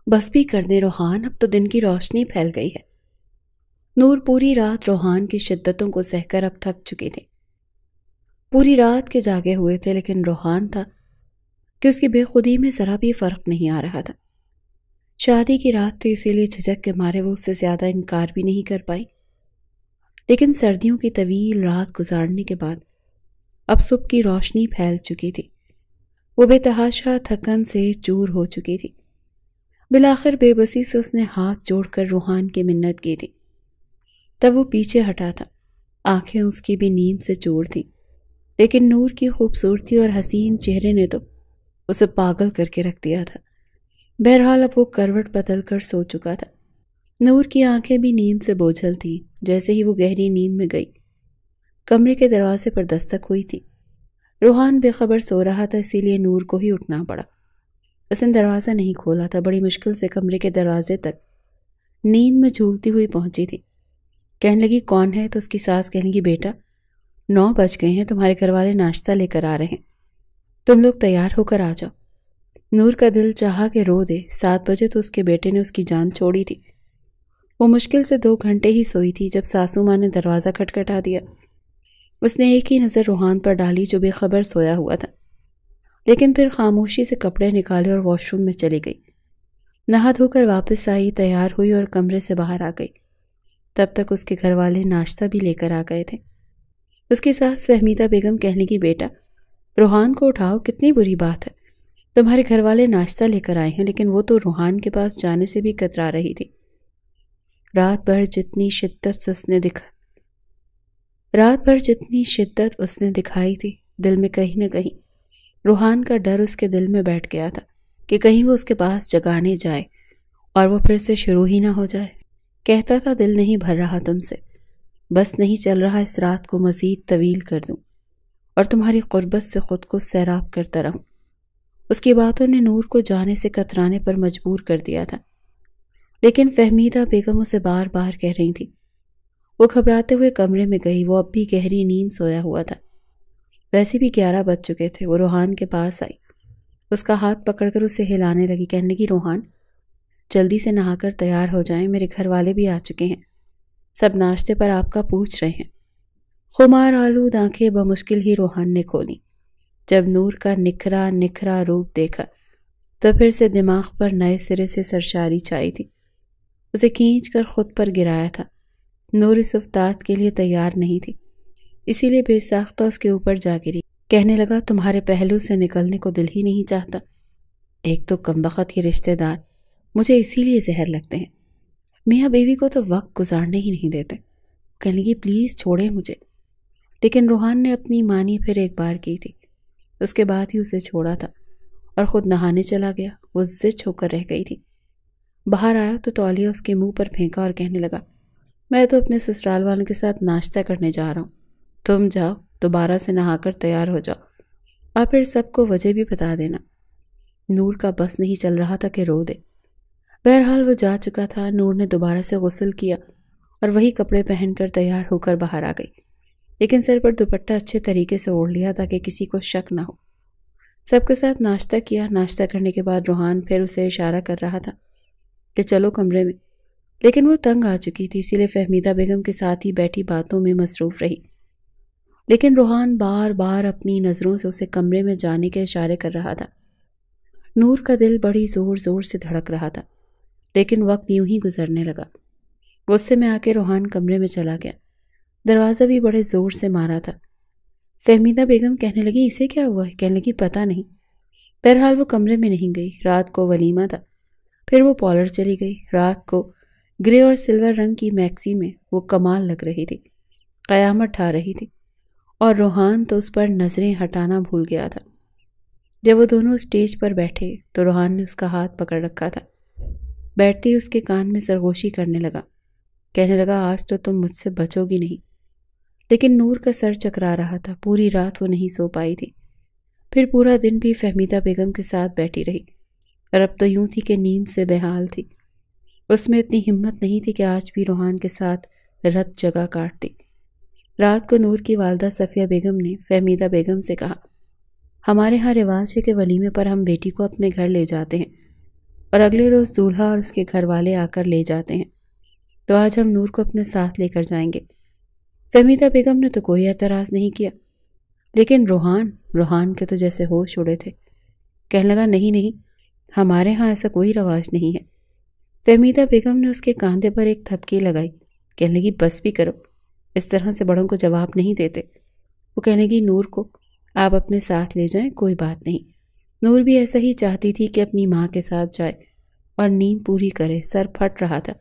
بس بھی کر دیں روحان، اب تو دن کی روشنی پھیل گئی ہے۔ نور پوری رات روحان کی شدتوں کو سہ کر اب تھک چکی تھی۔ پوری رات کے جاگے ہوئے تھے، لیکن روحان تھا کہ اس کی بے خودی میں ذرا بھی فرق نہیں آ رہا تھا۔ شادی کی رات تھی، اسی لیے جھجک کے مارے وہ اس سے زیادہ انکار بھی نہیں کر پائی، لیکن سردیوں کی طویل رات گزارنے کے بعد اب صبح کی روشنی پھیل چکی تھی۔ وہ بے تحاشا تھکن سے چور ہو چکی تھی۔ بالآخر بے بسی سے اس نے ہاتھ جوڑ کر روحان کی منت کی تھی۔ تب وہ پیچھے ہٹا تھا، آنکھیں اس کی بھی نیند سے چور تھیں، لیکن نور کی خوبصورتی اور حسین چہرے نے تو اسے پاگل کر کے رکھ دیا تھا۔ بہرحال اب وہ کروٹ بدل کر سو چکا تھا۔ نور کی آنکھیں بھی نیند سے بوجھل تھیں۔ جیسے ہی وہ گہری نیند میں گئی، کمرے کے دروازے پر دستک ہوئی تھی۔ روحان بے خبر سو رہا تھا، اسی لیے نور کو ہی اٹھنا پڑا۔ اس نے دروازہ نہیں کھولا تھا، بڑی مشکل سے کمرے کے دروازے تک نیند میں جھولتی ہوئی پہنچی تھی۔ کہنے لگی کون ہے؟ تو اس کی ساس کہنے لگی بیٹا 9 بج گئے ہیں، تمہارے گھر والے ناشتہ لے کر آ رہے ہیں، تم لوگ تیار ہو کر آ جاؤ۔ نور کا دل چاہا کہ رو دے، 7 بجے تو اس کے بیٹے نے اس کی جان چھوڑی تھی۔ وہ مشکل سے 2 گھنٹے ہی سوئی تھی جب ساسو ماں نے دروازہ کھٹکھٹا دیا۔ اس نے ایک ہی نظر روحان پر ڈالی جو بے خبر سویا ہوا تھا، لیکن پھر خاموشی سے کپڑے نکالے اور واش روم میں چلی گئی۔ نہا دھو کر واپس آئی، تیار ہوئی اور کمرے سے باہر آ گئی۔ تب تک اس کے گھر والے ناشتہ بھی لے کر آ گئے تھے۔ اس کی ساس فہمیدہ بیگم کہنے لگی بیٹا روحان کو اٹھاؤ، کتنی بری بات ہے، تمہارے گھر والے ناشتہ لے کر آئے ہیں۔ لیکن وہ تو روحان کے پاس جانے سے بھی کترا رہی تھی۔ رات بھر جتنی شدت اس نے دکھائی تھی، دل میں کہیں نہ کہیں روحان کا ڈر اس کے دل میں بیٹھ گیا تھا کہ کہیں وہ اس کے پاس جگانے جائے اور وہ پھر سے شروع ہی نہ ہو جائے۔ کہتا تھا دل نہیں بھر رہا تم سے، بس نہیں چل رہا اس رات کو مزید طویل کر دوں اور تمہاری قربت سے خود کو سیراب کرتا رہوں۔ اس کی باتوں نے نور کو جانے سے کترانے پر مجبور کر دیا تھا، لیکن فہمیدہ بیگم اسے بار بار کہہ رہی تھی۔ وہ گھبراتے ہوئے کمرے میں گئی، وہ اب بھی گہری نیند سویا ہوا تھا۔ ویسے بھی 11 بج چکے تھے۔ وہ روحان کے پاس آئی، اس کا ہاتھ پکڑ کر اسے ہلانے لگی، کہنے لگی روحان جلدی سے نہا کر تیار ہو جائیں، میرے گھر والے بھی آ چکے ہیں، سب ناشتے پر آپ کا پوچھ رہے ہیں۔ خمار آلود آنکھیں بمشکل ہی روحان نے کھولی۔ جب نور کا نکھرا روپ دیکھا تو پھر سے دماغ پر نئے سرے سے سرشاری چھائی تھی۔ اسے کھینچ کر خود پر گرایا تھا۔ نور اس افتاد کے لیے تیار نہیں تھی، اسی لیے بے ساختہ اس کے اوپر جا گری۔ کہنے لگا تمہارے پہلو سے نکلنے کو دل ہی نہیں چاہتا، ایک تو کمبخت کے رشتہ دار مجھے اسی لیے زہر لگتے ہیں، میاں بیوی کو تو وقت گزارنے ہی نہیں دیتے۔ کہنے لگی پلیز چھوڑیں مجھے، لیکن روحان نے اپنی مانی پھر ایک بار کی تھی، اس کے بعد ہی اسے چھوڑا تھا اور خود نہانے چلا گیا۔ وہ زچ ہو کر رہ گئی تھی۔ باہر آیا تو تولیہ اس کے منہ پر پھینکا اور کہنے لگا میں تو اپنے سسرال والوں کے ساتھ ناشتہ کرنے جا رہا ہوں، تم جاؤ دوبارہ سے نہا کر تیار ہو جاؤ اور پھر سب کو وجہ بھی بتا دینا۔ نور کا بس نہیں چل رہا تھا کہ رو دے۔ بہرحال وہ جا چکا تھا۔ نور نے دوبارہ سے غسل کیا اور وہی کپڑے پہن کر تیار ہو کر باہر آ گئی، لیکن سر پر دوپٹہ اچھے طریقے سے اوڑھ لیا تاکہ کسی کو شک نہ ہو۔ سب کے ساتھ ناشتہ کیا۔ ناشتہ کرنے کے بعد روحان پھر اسے اشارہ کر رہا تھا کہ چلو کمرے میں، لیکن وہ تنگ آ چکی تھی، اسی لیے فہمیدہ بیگم کے ساتھ ہی بیٹھی باتوں میں مصروف رہی۔ لیکن روحان بار بار اپنی نظروں سے اسے کمرے میں جانے کے اشارے کر رہا تھا۔ نور کا دل بڑی زور زور سے دھڑک رہا تھا، لیکن وقت یوں ہی گزرنے لگا۔ غصے میں آ کے روحان کمرے میں چلا گیا، دروازہ بھی بڑے زور سے مارا تھا۔ فہمیدہ بیگم کہنے لگی اسے کیا ہوا ہے؟ کہنے لگی پتہ نہیں۔ بہرحال وہ کمرے میں نہیں گئی۔ رات کو ولیمہ تھا، پھر وہ پارلر چلی گئی۔ رات کو گرے اور سلور رنگ کی میکسی میں وہ کمال لگ رہی تھی، قیامت ٹھا رہی تھی، اور روحان تو اس پر نظریں ہٹانا بھول گیا تھا۔ جب وہ دونوں اسٹیج پر بیٹھے تو روحان نے اس کا ہاتھ پکڑ رکھا تھا۔ بیٹھتے ہی اس کے کان میں سرگوشی کرنے لگا، کہنے لگا آج تو تم مجھ سے بچو گی نہیں۔ لیکن نور کا سر چکرا رہا تھا، پوری رات وہ نہیں سو پائی تھی، پھر پورا دن بھی فہمیدہ بیگم کے ساتھ بیٹھی رہی، اور اب تو یوں تھی کہ نیند سے بحال تھی۔ اس میں اتنی ہمت نہیں تھی کہ آج بھی روحان کے ساتھ رت جگہ کاٹتی۔ رات کو نور کی والدہ صفیہ بیگم نے فہمیدہ بیگم سے کہا ہمارے ہاں رواج ہے کہ ولیمے پر ہم بیٹی کو اپنے گھر لے جاتے ہیں، اور اگلے روز دولہا اور اس کے گھر والے آ کر لے جاتے ہیں، تو آج ہم نور کو اپنے ساتھ لے کر جائیں گے۔ فہمیدہ بیگم نے تو کوئی اعتراض نہیں کیا، لیکن روحان کے تو جیسے ہوش اڑے تھے۔ کہنے لگا نہیں نہیں، ہمارے ہاں ایسا کوئی رواج نہیں ہے۔ فہمیدہ بیگم نے اس کے کاندھے پر ایک تھپکی لگائی، کہنے لگی بس بھی کرو، اس طرح سے بڑوں کو جواب نہیں دیتے۔ وہ کہنے لگی نور کو آپ اپنے ساتھ لے جائیں، کوئی بات نہیں۔ نور بھی ایسا ہی چاہتی تھی کہ اپنی ماں کے ساتھ جائے اور نیند پوری کرے، سر پھٹ رہا تھا،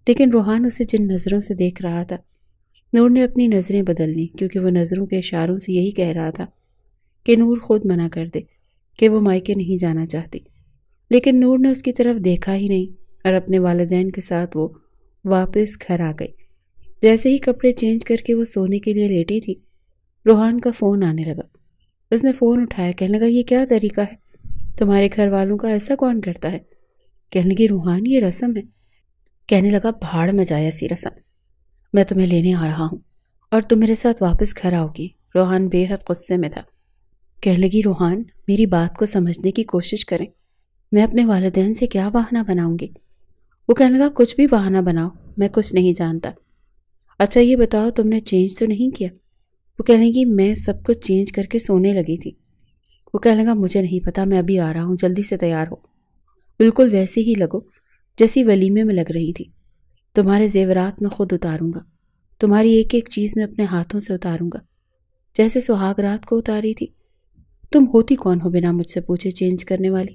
لیکن روحان اسے جن نظروں سے دیکھ رہا تھا، نور نے اپنی نظریں بدل لیں، کیونکہ وہ نظروں کے اشاروں سے یہی کہہ رہا تھا کہ نور خود منع کر دے کہ وہ مائکے نہیں جانا چاہتی۔ لیکن نور نے اس کی طرف دیکھا ہی نہیں اور اپنے والدین کے ساتھ وہ واپس گھر آ گئی۔ جیسے ہی کپڑے چینج کر کے وہ سونے کے لیے لیٹی تھی، روحان کا فون آنے لگا۔ اس نے فون اٹھایا، کہنے لگا یہ کیا طریقہ ہے، تمہارے گھر والوں کا ایسا کون کرتا ہے؟ کہنے لگی روحان یہ رسم ہے۔ کہنے لگا بھاڑ میں جائے ایسی رسم، میں تمہیں لینے آ رہا ہوں اور تم میرے ساتھ واپس گھر آؤ گی۔ روحان بے حد غصے میں تھا۔ کہنے لگی روحان میری بات کو سمجھنے کی کوشش کریں، میں اپنے والدین سے کیا بہانہ بناؤں گی؟ وہ کہنے لگا کچھ بھی بہانہ بناؤ، میں کچھ نہیں جانتا۔ اچھا یہ بتاؤ تم نے چینج تو نہیں کیا؟ وہ کہنے لگی میں سب کچھ چینج کر کے سونے لگی تھی۔ وہ کہنے لگا مجھے نہیں پتا، میں ابھی آ رہا ہوں، جلدی سے تیار ہو، بالکل ویسی ہی لگو جیسی ولیمے میں لگ رہی تھی۔ تمہارے زیورات میں خود اتاروں گا، تمہاری ایک ایک چیز میں اپنے ہاتھوں سے اتاروں گا، جیسے سہاگ رات کو اتاری تھی۔ تم ہوتی کون ہو بنا مجھ سے پوچھے چینج کرنے والی؟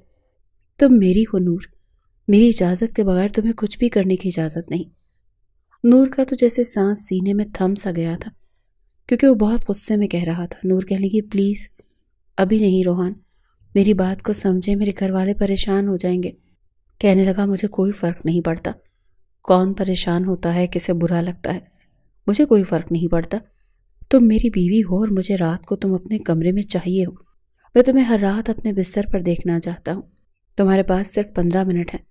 تم میری ہو نور، میری اجازت کے بغیر تمہیں کچھ بھی کرنے کی اجازت نہیں۔ نور کا تو جیسے سانس سینے میں تھم سا گیا تھا، کیونکہ وہ بہت غصے میں کہہ رہا تھا۔ نور کہنے لگی پلیز ابھی نہیں روحان، میری بات کو سمجھے، میرے گھر والے پریشان ہو جائیں گے۔ کہنے لگا مجھے کوئی فرق نہیں پڑتا کون پریشان ہوتا ہے، کسے برا لگتا ہے، مجھے کوئی فرق نہیں پڑتا۔ تم میری بیوی ہو اور مجھے رات کو تم اپنے کمرے میں چاہیے ہو، میں تمہیں ہر رات اپنے بستر پر دیکھنا چاہتا ہوں۔ تمہارے پاس صرف 15 منٹ ہیں،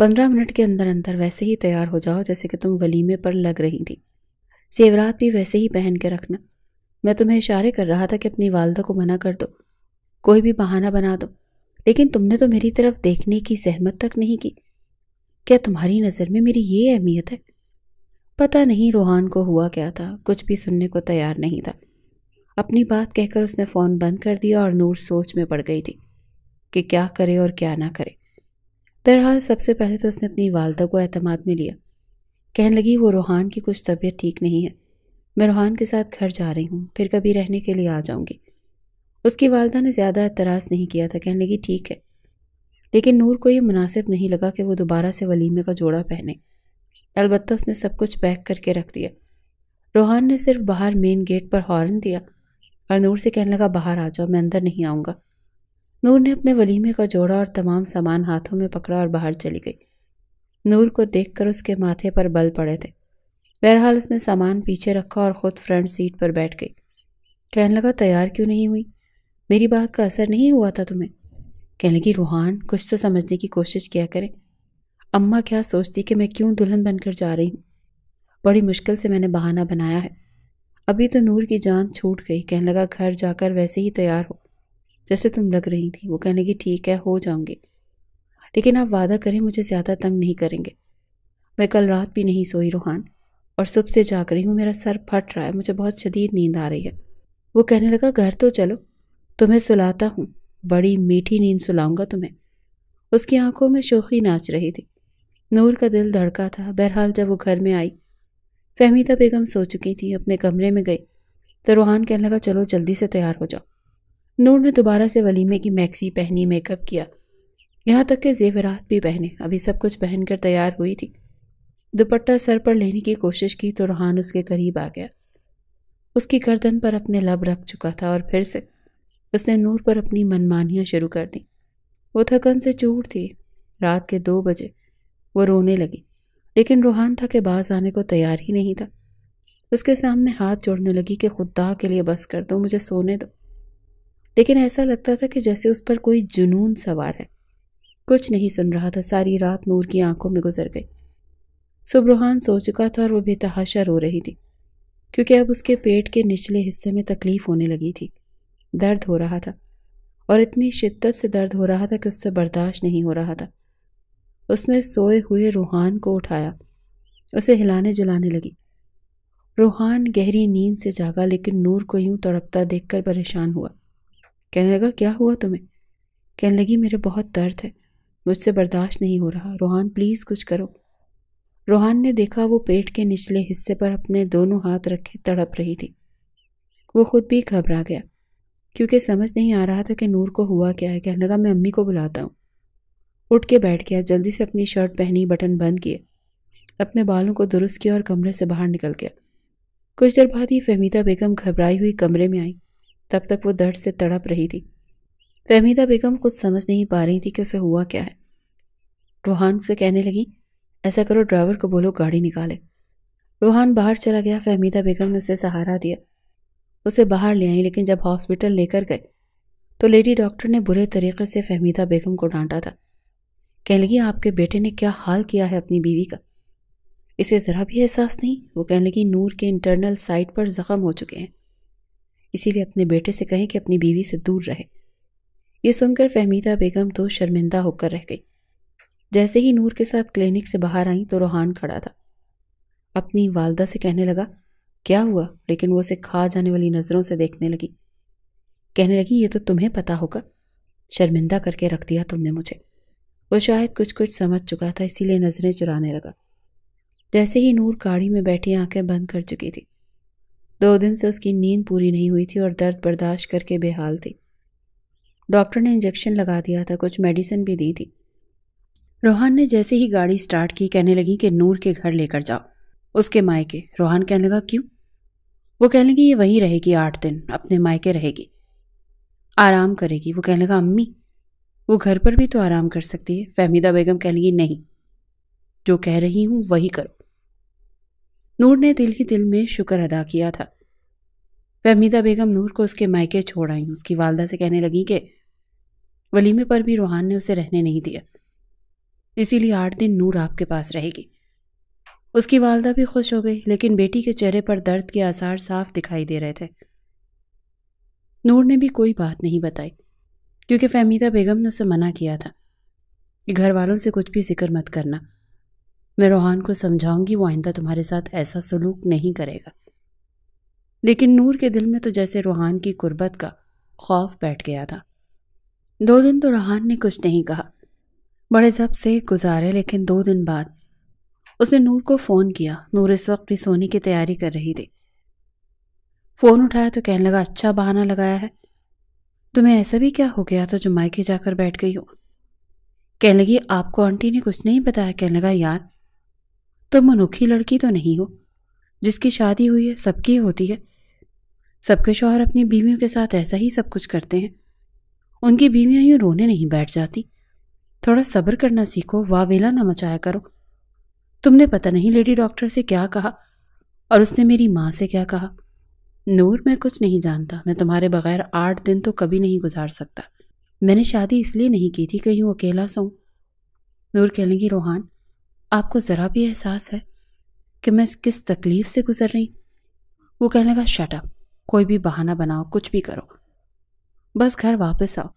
15 منٹ کے اندر اندر ویسے ہی تیار ہو جاؤ جیسے کہ تم ولیمے پر لگ رہی تھی، زیورات بھی ویسے ہی پہن کے رکھنا۔ میں تمہیں اشارے کر رہا تھا کہ اپنی والدہ کو منع کر دو، کوئی بھی بہانہ بنا دو، لیکن تم نے تو میری طرف دیکھنے کی زحمت تک نہیں کی۔ کیا تمہاری نظر میں میری یہ اہمیت ہے؟ پتہ نہیں روحان کو ہوا کیا تھا، کچھ بھی سننے کو تیار نہیں تھا۔ اپنی بات کہہ کر اس نے فون بند کر دیا اور نور سوچ میں پڑ گئی تھی کہ کیا کرے اور کیا نہ کرے۔ بہرحال سب سے پہلے تو اس نے اپنی والدہ کو اعتماد میں لیا۔ کہنے لگی وہ روحان کی کچھ طبیعت ٹھیک نہیں ہے، میں روحان کے ساتھ گھر جا رہی ہوں، پھر کبھی رہنے کے لیے آ جاؤں گی۔ اس کی والدہ نے زیادہ اعتراض نہیں کیا تھا، کہنے لگی ٹھیک ہے، لیکن نور کو یہ مناسب نہیں لگا کہ وہ دوبارہ سے ولیمے کا جوڑا پہنے۔ البتہ اس نے سب کچھ پیک کر کے رکھ دیا۔ روحان نے صرف باہر مین گیٹ پر ہارن دیا اور نور سے کہنے لگا باہر آ جاؤ، میں اندر نہیں آؤں گا۔ نور نے اپنے ولیمے کا جوڑا اور تمام سامان ہاتھوں میں پکڑا اور باہر چلی گئی۔ نور کو دیکھ کر اس کے ماتھے پر بل پڑے تھے۔ بہرحال اس نے سامان پیچھے رکھا اور خود فرنٹ سیٹ پر بیٹھ گئی۔ کہنے لگا تیار کیوں نہیں ہوئی؟ میری بات کا اثر نہیں ہوا تھا تمہیں؟ کہنے لگی روحان کچھ تو سمجھنے کی کوشش کیا کریں، اماں کیا سوچتی کہ میں کیوں دلہن بن کر جا رہی ہوں؟ بڑی مشکل سے میں نے بہانہ بنایا ہے، ابھی تو نور کی جان چھوٹ گئی۔ کہنے لگا گھر جا کر ویسے ہی تیار ہو جیسے تم لگ رہی تھی۔ وہ کہنے لگی ٹھیک ہے ہو جاؤں گی، لیکن آپ وعدہ کریں مجھے زیادہ تنگ نہیں کریں گے۔ میں کل رات بھی نہیں سوئی روحان، اور صبح سے جاگ رہی ہوں، میرا سر پھٹ رہا ہے، مجھے بہت شدید نیند آ رہی ہے۔ وہ کہنے لگا گھر تو چلو، تمہیں سلاتا ہوں، بڑی میٹھی نیند سلاؤں گا تمہیں۔ اس کی آنکھوں میں شوخی ناچ رہی تھی۔ نور کا دل دھڑکا تھا۔ بہرحال جب وہ گھر میں آئی، فہمیدہ بیگم سو چکی تھی، اپنے کمرے میں گئی تو روحان کہنے لگا چلو جلدی سے تیار ہو جاؤ۔ نور نے دوبارہ سے ولیمے کی میکسی پہنی، میک اپ کیا، یہاں تک کہ زیورات بھی پہنے، ابھی سب کچھ پہن کر تیار ہوئی تھی۔ دوپٹہ سر پر لینے کی کوشش کی تو روحان اس کے قریب آ گیا۔ اس کی گردن پر اپنے لب رکھ چکا تھا اور پھر سے اس نے نور پر اپنی منمانیاں شروع کر دیں۔ وہ تھکن سے چور تھی۔ رات کے 2 بجے وہ رونے لگی، لیکن روحان تھا کہ باز آنے کو تیار ہی نہیں تھا۔ اس کے سامنے ہاتھ جوڑنے لگی کہ خدا کے لیے بس کر دو، مجھے سونے دو، لیکن ایسا لگتا تھا کہ جیسے اس پر کوئی جنون سوار ہے۔ کچھ نہیں سن رہا تھا، ساری رات نور کی آنکھوں میں گزر گئی۔ صبح روحان سو چکا تھا اور وہ بے تحاشا رو رہی تھی، کیونکہ اب اس کے پیٹ کے نچلے حصے میں تکلیف ہونے لگی تھی، درد ہو رہا تھا، اور اتنی شدت سے درد ہو رہا تھا کہ اس سے برداشت نہیں ہو رہا تھا۔ اس نے سوئے ہوئے روحان کو اٹھایا، اسے ہلانے جلانے لگی۔ روحان گہری نیند سے جاگا، لیکن نور کو یوں تڑپتا دیکھ کر پریشان ہوا۔ کہنے لگا کیا ہوا تمہیں؟ کہنے لگی میرے بہت درد ہے، مجھ سے برداشت نہیں ہو رہا، روحان پلیز کچھ کرو۔ روحان نے دیکھا وہ پیٹ کے نچلے حصے پر اپنے دونوں ہاتھ رکھے تڑپ رہی تھی۔ وہ خود بھی گھبرا گیا کیونکہ سمجھ نہیں آ رہا تھا کہ نور کو ہوا کیا ہے۔ کہنے لگا میں امی کو بلاتا ہوں۔ اٹھ کے بیٹھ گیا، جلدی سے اپنی شرٹ پہنی، بٹن بند کیے، اپنے بالوں کو درست کیا اور کمرے سے باہر نکل گیا۔ کچھ دیر بعد ہی فہمیدہ بیگم گھبرائی ہوئی کمرے میں آئی، تب تک وہ درد سے تڑپ رہی تھی۔ فہمیدہ بیگم خود سمجھ نہیں پا رہی تھی کہ اسے ہوا کیا ہے۔ روحان سے کہنے لگی ایسا کرو ڈرائیور کو بولو گاڑی نکالے۔ روحان باہر چلا گیا، فہمیدہ بیگم نے اسے سہارا دیا، اسے باہر لے آئی، لیکن جب ہاسپٹل لے کر گئے تو لیڈی ڈاکٹر نے برے طریقے سے فہمیدہ بیگم کو ڈانٹا تھا۔ کہنے لگی آپ کے بیٹے نے کیا حال کیا ہے اپنی بیوی کا، اسے ذرا بھی احساس نہیں۔ وہ کہنے لگی نور کے انٹرنل سائٹ پر زخم ہو چکے ہیں، اسی لیے اپنے بیٹے سے کہیں کہ اپنی بیوی سے دور رہے۔ یہ سن کر فہمیدہ بیگم تو شرمندہ ہو کر رہ گئی۔ جیسے ہی نور کے ساتھ کلینک سے باہر آئیں تو روحان کھڑا تھا، اپنی والدہ سے کہنے لگا کیا ہوا، لیکن وہ اسے کھا جانے والی نظروں سے دیکھنے لگی۔ کہنے لگی یہ تو تمہیں پتا ہوگا، شرمندہ کر کے رکھ دیا تم نے مجھے۔ وہ شاید کچھ سمجھ چکا تھا، اسی لیے نظریں چرانے لگا۔ جیسے ہی نور گاڑی میں بیٹھی آنکھیں بند کر چکی تھی۔ 2 دن سے اس کی نیند پوری نہیں ہوئی تھی اور درد برداشت کر کے بے حال تھی۔ ڈاکٹر نے انجیکشن لگا دیا تھا، کچھ میڈیسن بھی دی تھی۔ روحان نے جیسے ہی گاڑی سٹارٹ کی کہنے لگی کہ نور کے گھر لے کر جاؤ، اس کے مائکے۔ روحان کہنے لگا کیوں؟ وہ کہنے لگی یہ وہیں رہے گی 8 دن، اپنے مائکے رہے گی، آرام کرے گی۔ وہ کہنے لگا امی وہ گھر پر بھی تو آرام کر سکتی ہے۔ فہمیدہ بیگم کہنے لگی نہیں، جو کہہ رہی ہوں وہی کرو۔ نور نے دل ہی دل میں شکر ادا کیا تھا۔ فہمیدہ بیگم نور کو اس کے مائکے چھوڑ آئیں۔ اس کی والدہ سے کہنے لگی کہ ولیمے پر بھی روحان نے اسے رہنے نہیں دیا، اسی لیے 8 دن نور آپ کے پاس رہے گی۔ اس کی والدہ بھی خوش ہو گئی، لیکن بیٹی کے چہرے پر درد کے آثار صاف دکھائی دے رہے تھے۔ نور نے بھی کوئی بات نہیں بتائی کیونکہ فہمیدہ بیگم نے اسے منع کیا تھا کہ گھر والوں سے کچھ بھی ذکر مت کرنا، میں روحان کو سمجھاؤں گی، وہ آئندہ تمہارے ساتھ ایسا سلوک نہیں کرے گا۔ لیکن نور کے دل میں تو جیسے روحان کی قربت کا خوف بیٹھ گیا تھا۔ 2 دن تو روحان نے کچھ نہیں کہا، بڑے ضبط سے گزارے، لیکن 2 دن بعد اس نے نور کو فون کیا۔ نور اس وقت بھی سونے کی تیاری کر رہی تھی۔ فون اٹھایا تو کہنے لگا اچھا بہانہ لگایا ہے، تمہیں ایسا بھی کیا ہو گیا تھا جو مائکے جا کر بیٹھ گئی ہو؟ کہنے لگی آپ کو آنٹی نے کچھ نہیں بتایا؟ کہنے لگا یار تم انوکھی لڑکی تو نہیں ہو، جس کی شادی ہوئی ہے سب کی ہوتی ہے، سب کے شوہر اپنی بیویوں کے ساتھ ایسا ہی سب کچھ کرتے ہیں، ان کی بیویاں یوں رونے نہیں بیٹھ جاتی، تھوڑا صبر کرنا سیکھو، واویلا نہ مچایا کرو۔ تم نے پتہ نہیں لیڈی ڈاکٹر سے کیا کہا اور اس نے میری ماں سے کیا کہا۔ نور میں کچھ نہیں جانتا، میں تمہارے بغیر 8 دن تو کبھی نہیں گزار سکتا، میں نے شادی اس لیے نہیں کی تھی کہ یوں اکیلا سوں۔ نور کہنے لگی روحان آپ کو ذرا بھی احساس ہے کہ میں کس تکلیف سے گزر رہی؟ وہ کہنے لگا شٹ اپ، کوئی بھی بہانہ بناؤ، کچھ بھی کرو، بس گھر واپس آؤ،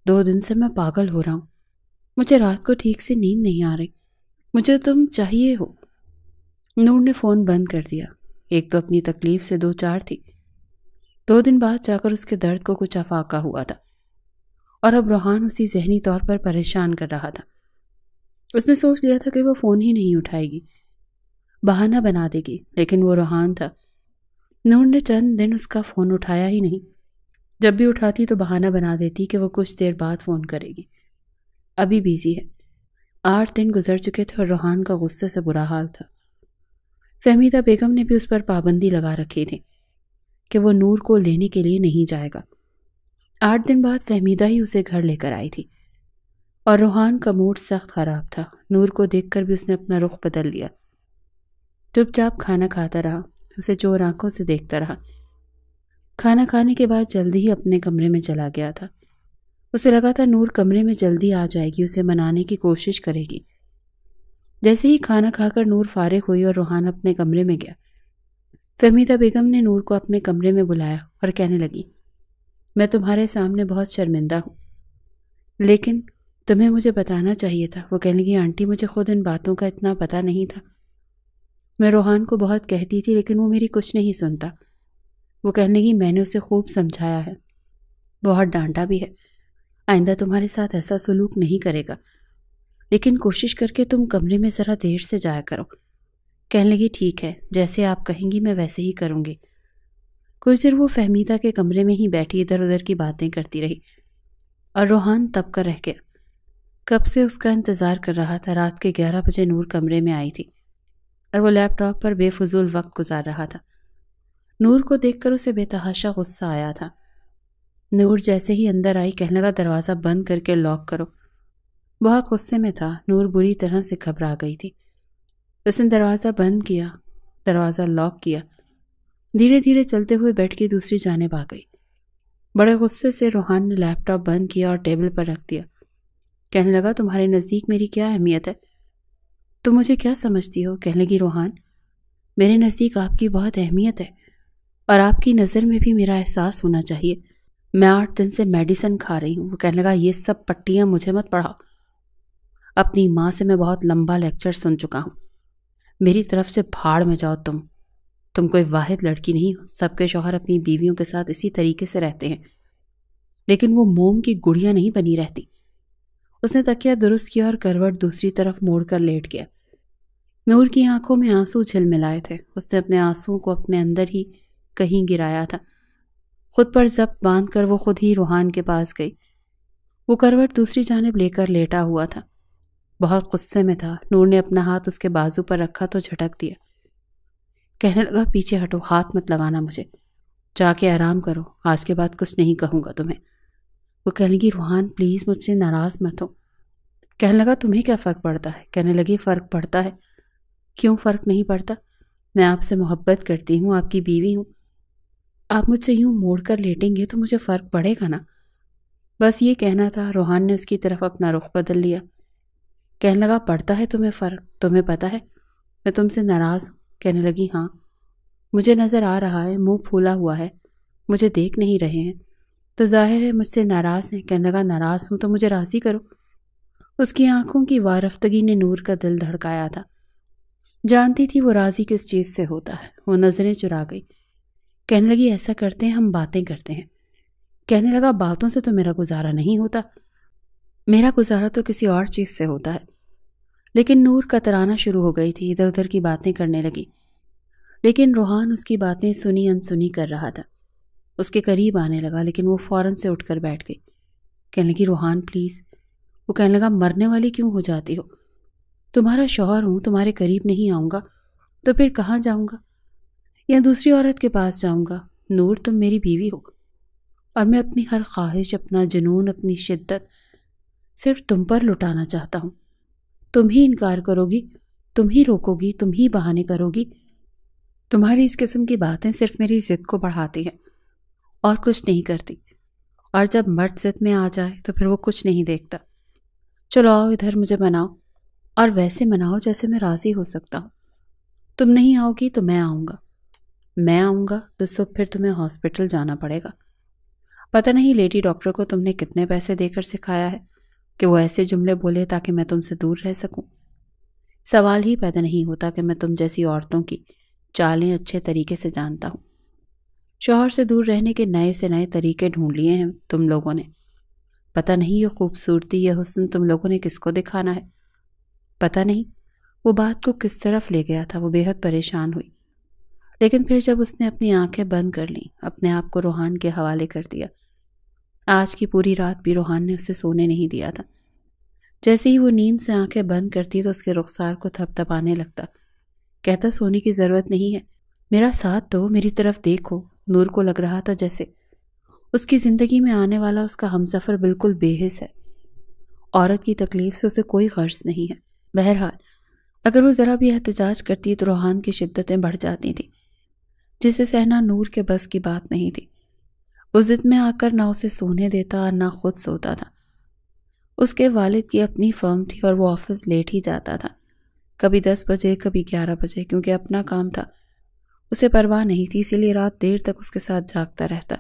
2 دن سے میں پاگل ہو رہا ہوں، مجھے رات کو ٹھیک سے نیند نہیں آ رہی، مجھے تم چاہیے ہو۔ نور نے فون بند کر دیا، ایک تو اپنی تکلیف سے 2-4 تھی، 2 دن بعد جا کر اس کے درد کو کچھ افاقہ ہوا تھا، اور اب روحان اسی ذہنی طور پر پریشان کر رہا تھا۔ اس نے سوچ لیا تھا کہ وہ فون ہی نہیں اٹھائے گی، بہانہ بنا دے گی، لیکن وہ روحان تھا۔ نور نے چند دن اس کا فون اٹھایا ہی نہیں، جب بھی اٹھاتی تو بہانہ بنا دیتی کہ وہ کچھ دیر بعد فون کرے گی، ابھی بیزی ہے۔ 8 دن گزر چکے تھے اور روحان کا غصے سے برا حال تھا۔ فہمیدہ بیگم نے بھی اس پر پابندی لگا رکھی تھی کہ وہ نور کو لینے کے لیے نہیں جائے گا۔ 8 دن بعد فہمیدہ ہی اسے گھر لے کر آئی تھی اور روحان کا موڈ سخت خراب تھا۔ نور کو دیکھ کر بھی اس نے اپنا رخ بدل لیا، چپ چاپ کھانا کھاتا رہا، اسے چور آنکھوں سے دیکھتا رہا۔ کھانا کھانے کے بعد جلدی ہی اپنے کمرے میں چلا گیا تھا۔ اسے لگا تھا نور کمرے میں جلدی آ جائے گی، اسے منانے کی کوشش کرے گی۔ جیسے ہی کھانا کھا کر نور فارغ ہوئی اور روحان اپنے کمرے میں گیا، فہمیدہ بیگم نے نور کو اپنے کمرے میں بلایا اور کہنے لگی میں تمہارے سامنے بہت شرمندہ ہوں، لیکن تمہیں مجھے بتانا چاہیے تھا۔ وہ کہنے لگی آنٹی مجھے خود ان باتوں کا اتنا پتہ نہیں تھا۔ میں روحان کو بہت کہتی تھی لیکن وہ میری کچھ نہیں سنتا۔ وہ کہنے لگی میں نے اسے خوب سمجھایا ہے، بہت ڈانٹا بھی ہے، آئندہ تمہارے ساتھ ایسا سلوک نہیں کرے گا، لیکن کوشش کر کے تم کمرے میں ذرا دیر سے جایا کرو۔ کہنے لگی ٹھیک ہے، جیسے آپ کہیں گی میں ویسے ہی کروں گی۔ کچھ دیر وہ فہمیدہ کے کمرے میں ہی بیٹھی ادھر ادھر کی باتیں کرتی رہی اور روحان تب کا رہ گیا۔ کب سے اس کا انتظار کر رہا تھا۔ رات کے 11 بجے نور کمرے میں آئی تھی اور وہ لیپ ٹاپ پر بے فضول وقت گزار رہا تھا۔ نور کو دیکھ کر اسے بے تحاشا غصہ آیا تھا۔ نور جیسے ہی اندر آئی کہنے لگا دروازہ بند کر کے لاک کرو۔ بہت غصے میں تھا۔ نور بری طرح سے گھبرا گئی تھی۔ اس نے دروازہ بند کیا، دروازہ لاک کیا، دھیرے دھیرے چلتے ہوئے بیڈ کی دوسری جانب آ گئی۔ بڑے غصے سے روحان نے لیپ ٹاپ بند کیا اور ٹیبل پر رکھ دیا۔ کہنے لگا تمہارے نزدیک میری کیا اہمیت ہے؟ تم مجھے کیا سمجھتی ہو؟ کہنے لگی روحان میرے نزدیک آپ کی بہت اہمیت ہے اور آپ کی نظر میں بھی میرا احساس ہونا چاہیے۔ میں 8 دن سے میڈیسن کھا رہی ہوں۔ وہ کہنے لگا یہ سب پٹیاں مجھے مت پڑھاؤ، اپنی ماں سے میں بہت لمبا لیکچر سن چکا ہوں، میری طرف سے بھاڑ میں جاؤ۔ تم کوئی واحد لڑکی نہیں ہو، سب کے شوہر اپنی بیویوں کے ساتھ اسی طریقے سے رہتے ہیں، لیکن وہ موم کی گڑیاں نہیں بنی رہتی۔ اس نے تکیہ درست کیا اور کروٹ دوسری طرف موڑ کر لیٹ گیا۔ نور کی آنکھوں میں آنسو جھلملائے تھے۔ اس نے اپنے آنسوؤں کو اپنے اندر ہی کہیں گرایا تھا۔ خود پر ضبط باندھ کر وہ خود ہی روحان کے پاس گئی۔ وہ کروٹ دوسری جانب لے کر لیٹا ہوا تھا، بہت غصے میں تھا۔ نور نے اپنا ہاتھ اس کے بازو پر رکھا تو جھٹک دیا۔ کہنے لگا پیچھے ہٹو، ہاتھ مت لگانا مجھے، جا کے آرام کرو، آج کے بعد کچھ نہیں کہوں گا تمہیں۔ وہ کہنے لگی روحان پلیز مجھ سے ناراض مت ہو۔ کہنے لگا تمہیں کیا فرق پڑتا ہے؟ کہنے لگی فرق پڑتا ہے؟ کیوں فرق نہیں پڑتا؟ میں آپ سے محبت کرتی ہوں، آپ کی بیوی ہوں، آپ مجھ سے یوں موڑ کر لیٹیں گے تو مجھے فرق پڑے گا نا؟ بس یہ کہنا تھا۔ روحان نے اس کی طرف اپنا رخ بدل لیا۔ کہنے لگا پڑتا ہے تمہیں فرق؟ تمہیں پتا ہے میں تم سے ناراض ہوں؟ کہنے لگی ہاں مجھے نظر آ رہا ہے، منہ پھولا ہوا ہے، مجھے دیکھ نہیں رہے ہیں تو ظاہر ہے مجھ سے ناراض ہیں۔ کہنے لگا ناراض ہوں تو مجھے راضی کرو۔ اس کی آنکھوں کی وارفتگی نے نور کا دل دھڑکایا تھا۔ جانتی تھی وہ راضی کس چیز سے ہوتا ہے۔ وہ نظریں چرا گئی۔ کہنے لگی ایسا کرتے ہیں ہم باتیں کرتے ہیں۔ کہنے لگا باتوں سے تو میرا گزارا نہیں ہوتا، میرا گزارا تو کسی اور چیز سے ہوتا ہے۔ لیکن نور کترانا شروع ہو گئی تھی، ادھر ادھر کی باتیں کرنے لگی، لیکن روحان اس کی باتیں سنی انسنی کر رہا تھا۔ اس کے قریب آنے لگا لیکن وہ فوراً سے اٹھ کر بیٹھ گئی۔ کہنے لگی روحان پلیز۔ وہ کہنے لگا مرنے والی کیوں ہو جاتی ہو؟ تمہارا شوہر ہوں، تمہارے قریب نہیں آؤں گا تو پھر کہاں جاؤں گا؟ یا دوسری عورت کے پاس جاؤں گا؟ نور تم میری بیوی ہو اور میں اپنی ہر خواہش، اپنا جنون، اپنی شدت صرف تم پر لٹانا چاہتا ہوں۔ تم ہی انکار کرو گی، تم ہی روکو گی، تم ہی بہانے کرو گی۔ تمہاری اس قسم کی باتیں صرف میری ضد کو بڑھاتی ہیں اور کچھ نہیں کرتی، اور جب مرد ضد میں آ جائے تو پھر وہ کچھ نہیں دیکھتا۔ چلو آؤ ادھر مجھے مناؤ، اور ویسے مناؤ جیسے میں راضی ہو سکتا ہوں۔ تم نہیں آؤ گی تو میں آؤں گا، میں آؤں گا تو صبح پھر تمہیں ہاسپٹل جانا پڑے گا۔ پتہ نہیں لیڈی ڈاکٹر کو تم نے کتنے پیسے دے کر سکھایا ہے کہ وہ ایسے جملے بولے تاکہ میں تم سے دور رہ سکوں۔ سوال ہی پیدا نہیں ہوتا کہ میں تم جیسی عورتوں کی چالیں اچھے طریقے سے جانتا ہوں۔ شوہر سے دور رہنے کے نئے سے نئے طریقے ڈھونڈ لیے ہیں تم لوگوں نے۔ پتہ نہیں یہ خوبصورتی، یہ حسن تم لوگوں نے کس کو دکھانا ہے۔ پتہ نہیں وہ بات کو کس طرف لے گیا تھا۔ وہ بے حد پریشان ہوئی، لیکن پھر جب اس نے اپنی آنکھیں بند کر لیں، اپنے آپ کو روحان کے حوالے کر دیا۔ آج کی پوری رات بھی روحان نے اسے سونے نہیں دیا تھا۔ جیسے ہی وہ نیند سے آنکھیں بند کرتی تو اس کے رخسار کو تھپ تھپانے لگتا، کہتا سونے کی ضرورت نہیں ہے، میرا ساتھ دو، میری طرف دیکھو۔ نور کو لگ رہا تھا جیسے اس کی زندگی میں آنے والا اس کا ہمسفر بالکل بے حس ہے، عورت کی تکلیف سے اسے کوئی غرض نہیں ہے۔ بہرحال اگر وہ ذرا بھی احتجاج کرتی تو روحان کی شدتیں بڑھ جاتی تھیں، جسے سہنا نور کے بس کی بات نہیں تھی۔ وہ ضد میں آ کر نہ اسے سونے دیتا اور نہ خود سوتا تھا۔ اس کے والد کی اپنی فرم تھی اور وہ آفس لیٹ ہی جاتا تھا، کبھی 10 بجے کبھی 11 بجے، کیونکہ اپنا کام تھا، اسے پرواہ نہیں تھی، اسی لیے رات دیر تک اس کے ساتھ جاگتا رہتا۔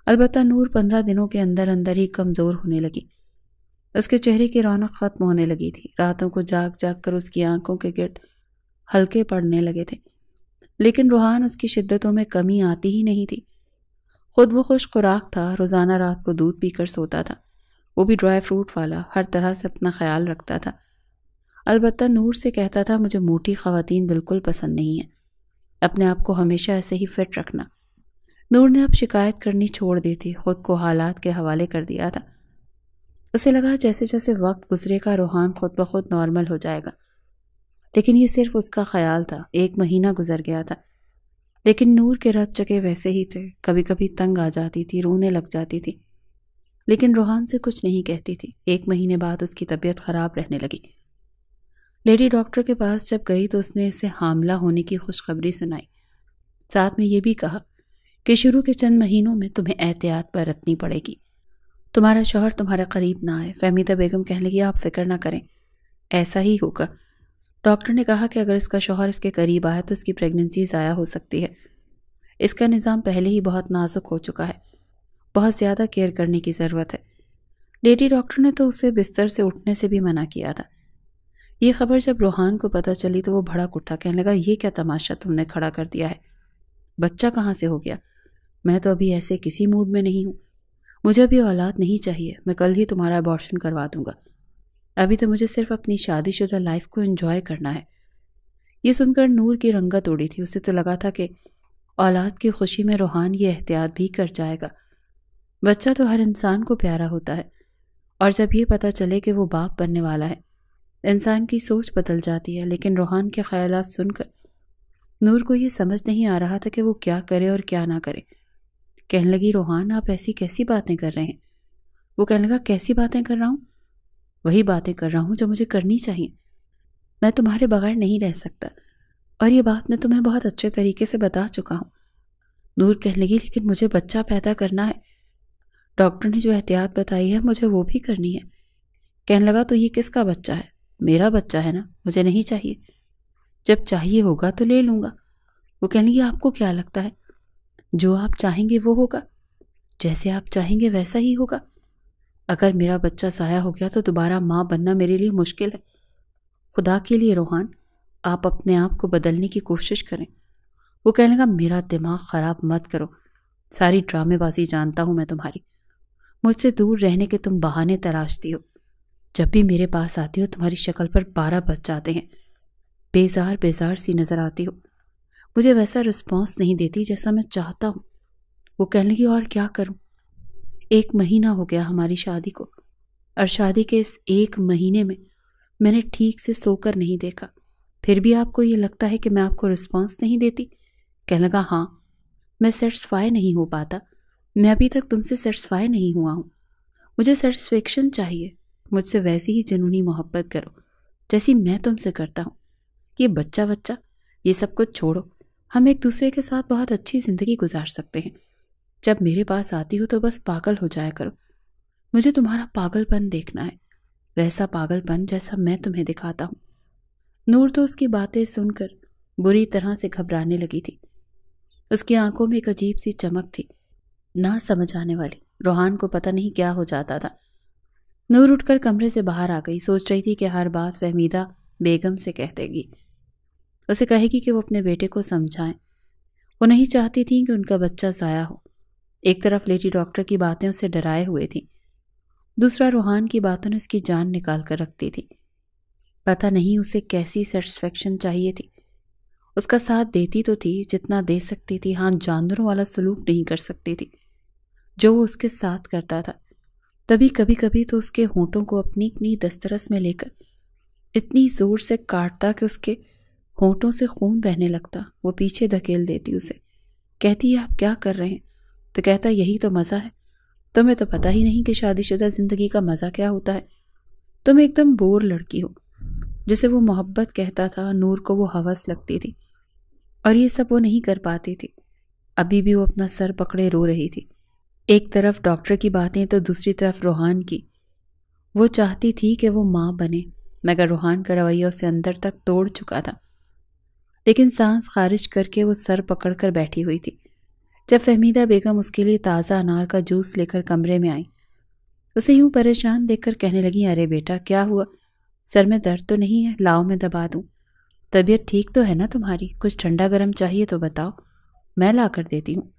البتہ نور 15 دنوں کے اندر اندر ہی کمزور ہونے لگی۔ اس کے چہرے کی رونق ختم ہونے لگی تھی۔ راتوں کو جاگ جاگ کر اس کی آنکھوں کے گرد ہلکے پڑنے لگے تھے، لیکن روحان اس کی شدتوں میں کمی آتی ہی نہیں تھی۔ خود وہ خوش خوراک تھا، روزانہ رات کو دودھ پی کر سوتا تھا، وہ بھی ڈرائی فروٹ والا، ہر طرح سے اپنا خیال رکھتا تھا۔ البتہ نور سے کہتا تھا مجھے موٹی خواتین بالکل پسند نہیں ہیں، اپنے آپ کو ہمیشہ ایسے ہی فٹ رکھنا۔ نور نے اب شکایت کرنی چھوڑ دی تھی، خود کو حالات کے حوالے کر دیا تھا۔ اسے لگا جیسے جیسے وقت گزرے گا روحان خود بخود نارمل ہو جائے گا، لیکن یہ صرف اس کا خیال تھا۔ 1 مہینہ گزر گیا تھا، لیکن نور کے رت چکے ویسے ہی تھے، کبھی کبھی تنگ آ جاتی تھی، رونے لگ جاتی تھی، لیکن روحان سے کچھ نہیں کہتی تھی۔ 1 مہینے بعد اس کی طبیعت خراب رہنے لگی۔ لیڈی ڈاکٹر کے پاس جب گئی تو اس نے اسے حاملہ ہونے کی خوشخبری سنائی، ساتھ میں یہ بھی کہا کہ شروع کے چند مہینوں میں تمہیں احتیاط برتنی پڑے گی، تمہارا شوہر تمہارے قریب نہ آئے۔ فہمیدہ بیگم کہنے لگی آپ فکر نہ کریں، ایسا ہی ہوگا۔ ڈاکٹر نے کہا کہ اگر اس کا شوہر اس کے قریب آئے تو اس کی پریگننسی ضائع ہو سکتی ہے، اس کا نظام پہلے ہی بہت نازک ہو چکا ہے، بہت زیادہ کیئر کرنے کی ضرورت ہے۔ لیڈی ڈاکٹر نے تو اسے بستر سے اٹھنے سے بھی منع کیا تھا۔ یہ خبر جب روحان کو پتہ چلی تو وہ بھڑک اٹھا، کہنے لگا یہ کیا تماشا تم نے کھڑا کر دیا ہے، بچہ کہاں سے ہو گیا؟ میں تو ابھی ایسے کسی موڈ میں نہیں ہوں، مجھے ابھی اولاد نہیں چاہیے، میں کل ہی تمہارا ابارشن کروا دوں گا، ابھی تو مجھے صرف اپنی شادی شدہ لائف کو انجوائے کرنا ہے۔ یہ سن کر نور کی رنگت اڑی تھی، اسے تو لگا تھا کہ اولاد کی خوشی میں روحان یہ احتیاط بھی کر جائے گا۔ بچہ تو ہر انسان کو پیارا ہوتا ہے، اور جب یہ پتہ چلے کہ وہ باپ بننے والا ہے انسان کی سوچ بدل جاتی ہے۔ لیکن روحان کے خیالات سن کر نور کو یہ سمجھ نہیں آ رہا تھا کہ وہ کیا کرے اور کیا نہ کرے۔ کہنے لگی روحان آپ ایسی کیسی باتیں کر رہے ہیں؟ وہ کہنے لگا کیسی باتیں کر رہا ہوں؟ وہی باتیں کر رہا ہوں جو مجھے کرنی چاہیے، میں تمہارے بغیر نہیں رہ سکتا، اور یہ بات میں تمہیں بہت اچھے طریقے سے بتا چکا ہوں۔ نور کہنے لگی لیکن مجھے بچہ پیدا کرنا ہے، ڈاکٹر نے جو احتیاط بتائی ہے مجھے وہ بھی کرنی ہے۔ کہنے لگا تو یہ کس کا بچہ ہے؟ میرا بچہ ہے نا، مجھے نہیں چاہیے، جب چاہیے ہوگا تو لے لوں گا۔ وہ کہنے لگی آپ کو کیا لگتا ہے جو آپ چاہیں گے وہ ہوگا، جیسے آپ چاہیں گے ویسا ہی ہوگا۔ اگر میرا بچہ ضائع ہو گیا تو دوبارہ ماں بننا میرے لیے مشکل ہے۔ خدا کے لیے روحان آپ اپنے آپ کو بدلنے کی کوشش کریں۔ وہ کہنے لگا میرا دماغ خراب مت کرو، ساری ڈرامے بازی جانتا ہوں میں تمہاری، مجھ سے دور رہنے کے تم بہانے تراشتی ہو، جب بھی میرے پاس آتی ہو تمہاری شکل پر 12 بچ جاتے ہیں، بیزار بیزار سی نظر آتی ہو، مجھے ویسا رسپانس نہیں دیتی جیسا میں چاہتا ہوں۔ وہ کہنے لگی اور کیا کروں؟ 1 مہینہ ہو گیا ہماری شادی کو، اور شادی کے اس 1 مہینے میں نے ٹھیک سے سو کر نہیں دیکھا، پھر بھی آپ کو یہ لگتا ہے کہ میں آپ کو رسپانس نہیں دیتی؟ کہنے لگا ہاں، میں سیٹسفائی نہیں ہو پاتا، میں ابھی تک تم سے سیٹسفائی نہیں ہوا ہوں، مجھے سیٹسفیکشن چاہیے، مجھ سے ویسی ہی جنونی محبت کرو جیسی میں تم سے کرتا ہوں۔ یہ بچہ یہ سب کچھ چھوڑو، ہم ایک دوسرے کے ساتھ بہت اچھی زندگی گزار سکتے ہیں، جب میرے پاس آتی ہو تو بس پاگل ہو جایا کرو، مجھے تمہارا پاگل پن دیکھنا ہے، ویسا پاگل پن جیسا میں تمہیں دکھاتا ہوں۔ نور تو اس کی باتیں سن کر بری طرح سے گھبرانے لگی تھی، اس کی آنکھوں میں ایک عجیب سی چمک تھی، نہ سمجھ آنے والی۔ روحان کو پتہ نہیں کیا ہو جاتا تھا۔ نور اٹھ کر کمرے سے باہر آ گئی، سوچ رہی تھی کہ ہر بات فہمیدہ بیگم سے کہہ دے گی، اسے کہے گی کہ وہ اپنے بیٹے کو سمجھائیں، وہ نہیں چاہتی تھی کہ ان کا بچہ ضائع ہو۔ ایک طرف لیڈی ڈاکٹر کی باتیں اسے ڈرائے ہوئے تھیں، دوسرا روحان کی باتوں نے اس کی جان نکال کر رکھتی تھی۔ پتہ نہیں اسے کیسی سیٹسفیکشن چاہیے تھی، اس کا ساتھ دیتی تو تھی جتنا دے سکتی تھی، ہاں جانوروں والا سلوک نہیں کر سکتی تھی جو وہ اس کے ساتھ کرتا تھا۔ تبھی کبھی کبھی تو اس کے ہونٹوں کو اپنی دسترس میں لے کر اتنی زور سے کاٹتا کہ اس کے ہونٹوں سے خون بہنے لگتا، وہ پیچھے دھکیل دیتی اسے، کہتی ہے آپ کیا کر رہے ہیں؟ تو کہتا یہی تو مزہ ہے، تمہیں تو پتہ ہی نہیں کہ شادی شدہ زندگی کا مزہ کیا ہوتا ہے، تم ایک دم بور لڑکی ہو۔ جسے وہ محبت کہتا تھا نور کو وہ ہوس لگتی تھی، اور یہ سب وہ نہیں کر پاتی تھی۔ ابھی بھی وہ اپنا سر پکڑے رو رہی تھی، ایک طرف ڈاکٹر کی باتیں تو دوسری طرف روحان کی۔ وہ چاہتی تھی کہ وہ ماں بنے، مگر روحان کا رویہ اسے اندر تک توڑ چکا تھا۔ لیکن سانس خارج کر کے وہ سر پکڑ کر بیٹھی ہوئی تھی۔ جب فہمیدہ بیگم اس کے لیے تازہ انار کا جوس لے کر کمرے میں آئی، اسے یوں پریشان دیکھ کر کہنے لگی، ارے بیٹا کیا ہوا؟ سر میں درد تو نہیں ہے؟ لاؤ میں دبا دوں۔ طبیعت ٹھیک تو ہے نا تمہاری؟ کچھ ٹھنڈا گرم چاہیے تو بتاؤ، میں لا کر دیتی ہوں۔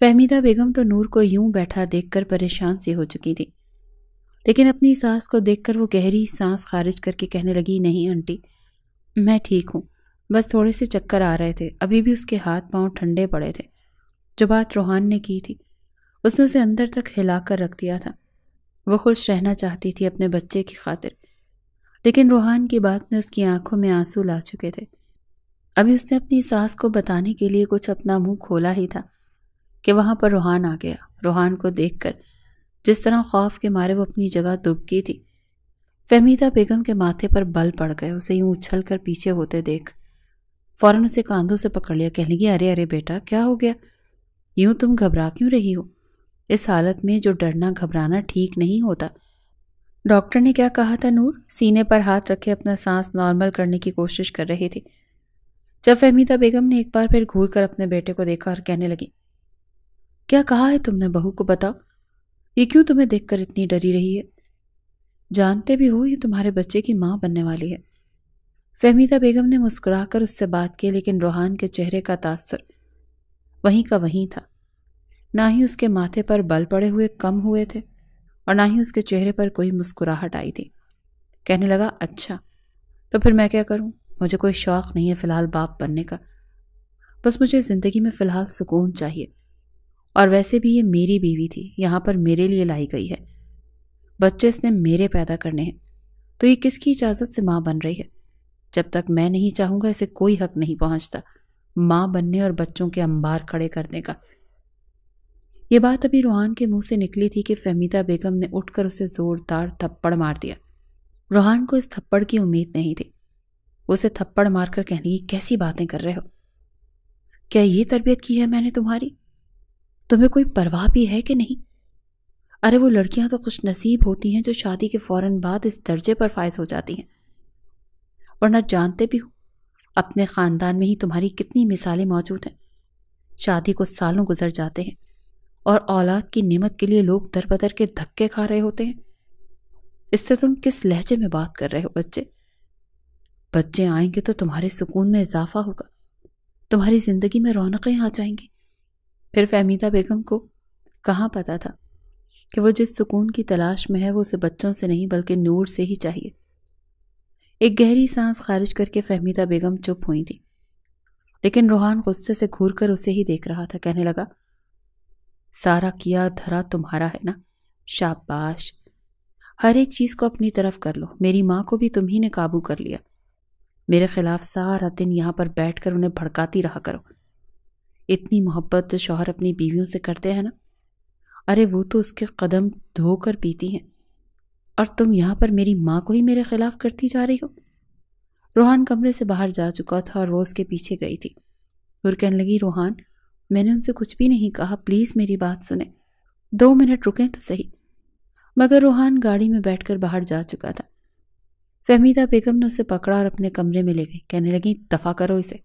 فہمیدہ بیگم تو نور کو یوں بیٹھا دیکھ کر پریشان سی ہو چکی تھی، لیکن اپنی ساس کو دیکھ کر وہ گہری سانس خارج کر کے کہنے لگی، نہیں آنٹی میں ٹھیک ہوں، بس تھوڑے سے چکر آ رہے تھے۔ ابھی بھی اس کے ہاتھ پاؤں ٹھنڈے پڑے تھے۔ جو بات روحان نے کی تھی اس نے اسے اندر تک ہلا کر رکھ دیا تھا۔ وہ خوش رہنا چاہتی تھی اپنے بچے کی خاطر، لیکن روحان کی بات نے اس کی آنکھوں میں آنسو لا چکے تھے۔ ابھی اس نے اپنی ساس کو بتانے کے لیے کچھ اپنا منہ کھولا ہی تھا کہ وہاں پر روحان آ گیا۔ روحان کو دیکھ کر جس طرح خوف کے مارے وہ اپنی جگہ دب گئی تھی، فہمیدہ بیگم کے ماتھے پر بل پڑ گئے۔ اسے یوں اچھل کر پیچھے ہوتے دیکھ فوراً اسے کاندھوں سے پکڑ لیا، کہنے لگی، ارے ارے بیٹا کیا ہو گیا؟ یوں تم گھبرا کیوں رہی ہو؟ اس حالت میں جو ڈرنا گھبرانا ٹھیک نہیں ہوتا۔ ڈاکٹر نے کیا کہا تھا؟ نور سینے پر ہاتھ رکھے اپنا سانس نارمل کرنے کی کوشش کر رہی تھی، جب فہمیدہ بیگم نے ایک بار پھر گھور کر اپنے بیٹے کو دیکھا اور کہنے لگی، کیا کہا ہے تم نے؟ بہو کو بتاؤ، یہ کیوں تمہیں دیکھ کر اتنی ڈری رہی ہے؟ جانتے بھی ہو یہ تمہارے بچے کی ماں بننے والی ہے۔ فہمیدہ بیگم نے مسکرا کر اس سے بات کی، لیکن روحان کے چہرے کا تاثر وہیں کا وہیں تھا۔ نہ ہی اس کے ماتھے پر بل پڑے ہوئے کم ہوئے تھے اور نہ ہی اس کے چہرے پر کوئی مسکراہٹ آئی تھی۔ کہنے لگا، اچھا تو پھر میں کیا کروں؟ مجھے کوئی شوق نہیں ہے فی الحال باپ بننے کا، بس مجھے زندگی میں فی الحال سکون چاہیے، اور ویسے بھی یہ میری بیوی تھی، یہاں پر میرے لیے لائی گئی ہے، بچے اس نے میرے پیدا کرنے ہیں، تو یہ کس کی اجازت سے ماں بن رہی ہے؟ جب تک میں نہیں چاہوں گا اسے کوئی حق نہیں پہنچتا ماں بننے اور بچوں کے انبار کھڑے کرنے کا۔ یہ بات ابھی روحان کے منہ سے نکلی تھی کہ فہمیدہ بیگم نے اٹھ کر اسے زوردار تھپڑ مار دیا۔ روحان کو اس تھپڑ کی امید نہیں تھی۔ وہ اسے تھپڑ مار کر کہنے لگی، کیسی باتیں کر رہے ہو؟ کیا یہ تربیت کی ہے میں نے تمہاری؟ تمہیں کوئی پرواہ بھی ہے کہ نہیں؟ ارے وہ لڑکیاں تو خوش نصیب ہوتی ہیں جو شادی کے فوراً بعد اس درجے پر فائز ہو جاتی ہیں، ورنہ جانتے بھی ہو اپنے خاندان میں ہی تمہاری کتنی مثالیں موجود ہیں۔ شادی کو سالوں گزر جاتے ہیں اور اولاد کی نعمت کے لیے لوگ در بدر کے دھکے کھا رہے ہوتے ہیں۔ اس سے تم کس لہجے میں بات کر رہے ہو؟ بچے آئیں گے تو تمہارے سکون میں اضافہ ہوگا، تمہاری زندگی میں رونقیں آ جائیں گی۔ پھر فہمیدہ بیگم کو کہاں پتا تھا کہ وہ جس سکون کی تلاش میں ہے وہ اسے بچوں سے نہیں بلکہ نور سے ہی چاہیے۔ ایک گہری سانس خارج کر کے فہمیدہ بیگم چپ ہوئی تھی، لیکن روحان غصے سے گھور کر اسے ہی دیکھ رہا تھا۔ کہنے لگا، سارا کیا دھرا تمہارا ہے نا؟ شاباش، ہر ایک چیز کو اپنی طرف کر لو۔ میری ماں کو بھی تم ہی نے قابو کر لیا۔ میرے خلاف سارا دن یہاں پر بیٹھ کر انہیں بھڑکاتی رہا کرو۔ اتنی محبت جو شوہر اپنی بیویوں سے کرتے ہیں نا، ارے وہ تو اس کے قدم دھو کر پیتی ہیں، اور تم یہاں پر میری ماں کو ہی میرے خلاف کرتی جا رہی ہو۔ روحان کمرے سے باہر جا چکا تھا اور وہ اس کے پیچھے گئی تھی اور کہنے لگی، روحان میں نے ان سے کچھ بھی نہیں کہا، پلیز میری بات سنیں، 2 منٹ رکیں تو صحیح۔ مگر روحان گاڑی میں بیٹھ کر باہر جا چکا تھا۔ فہمیدہ بیگم نے اسے پکڑا اور اپنے کمرے میں لے گئی۔ کہنے لگی، دفع کرو اسے،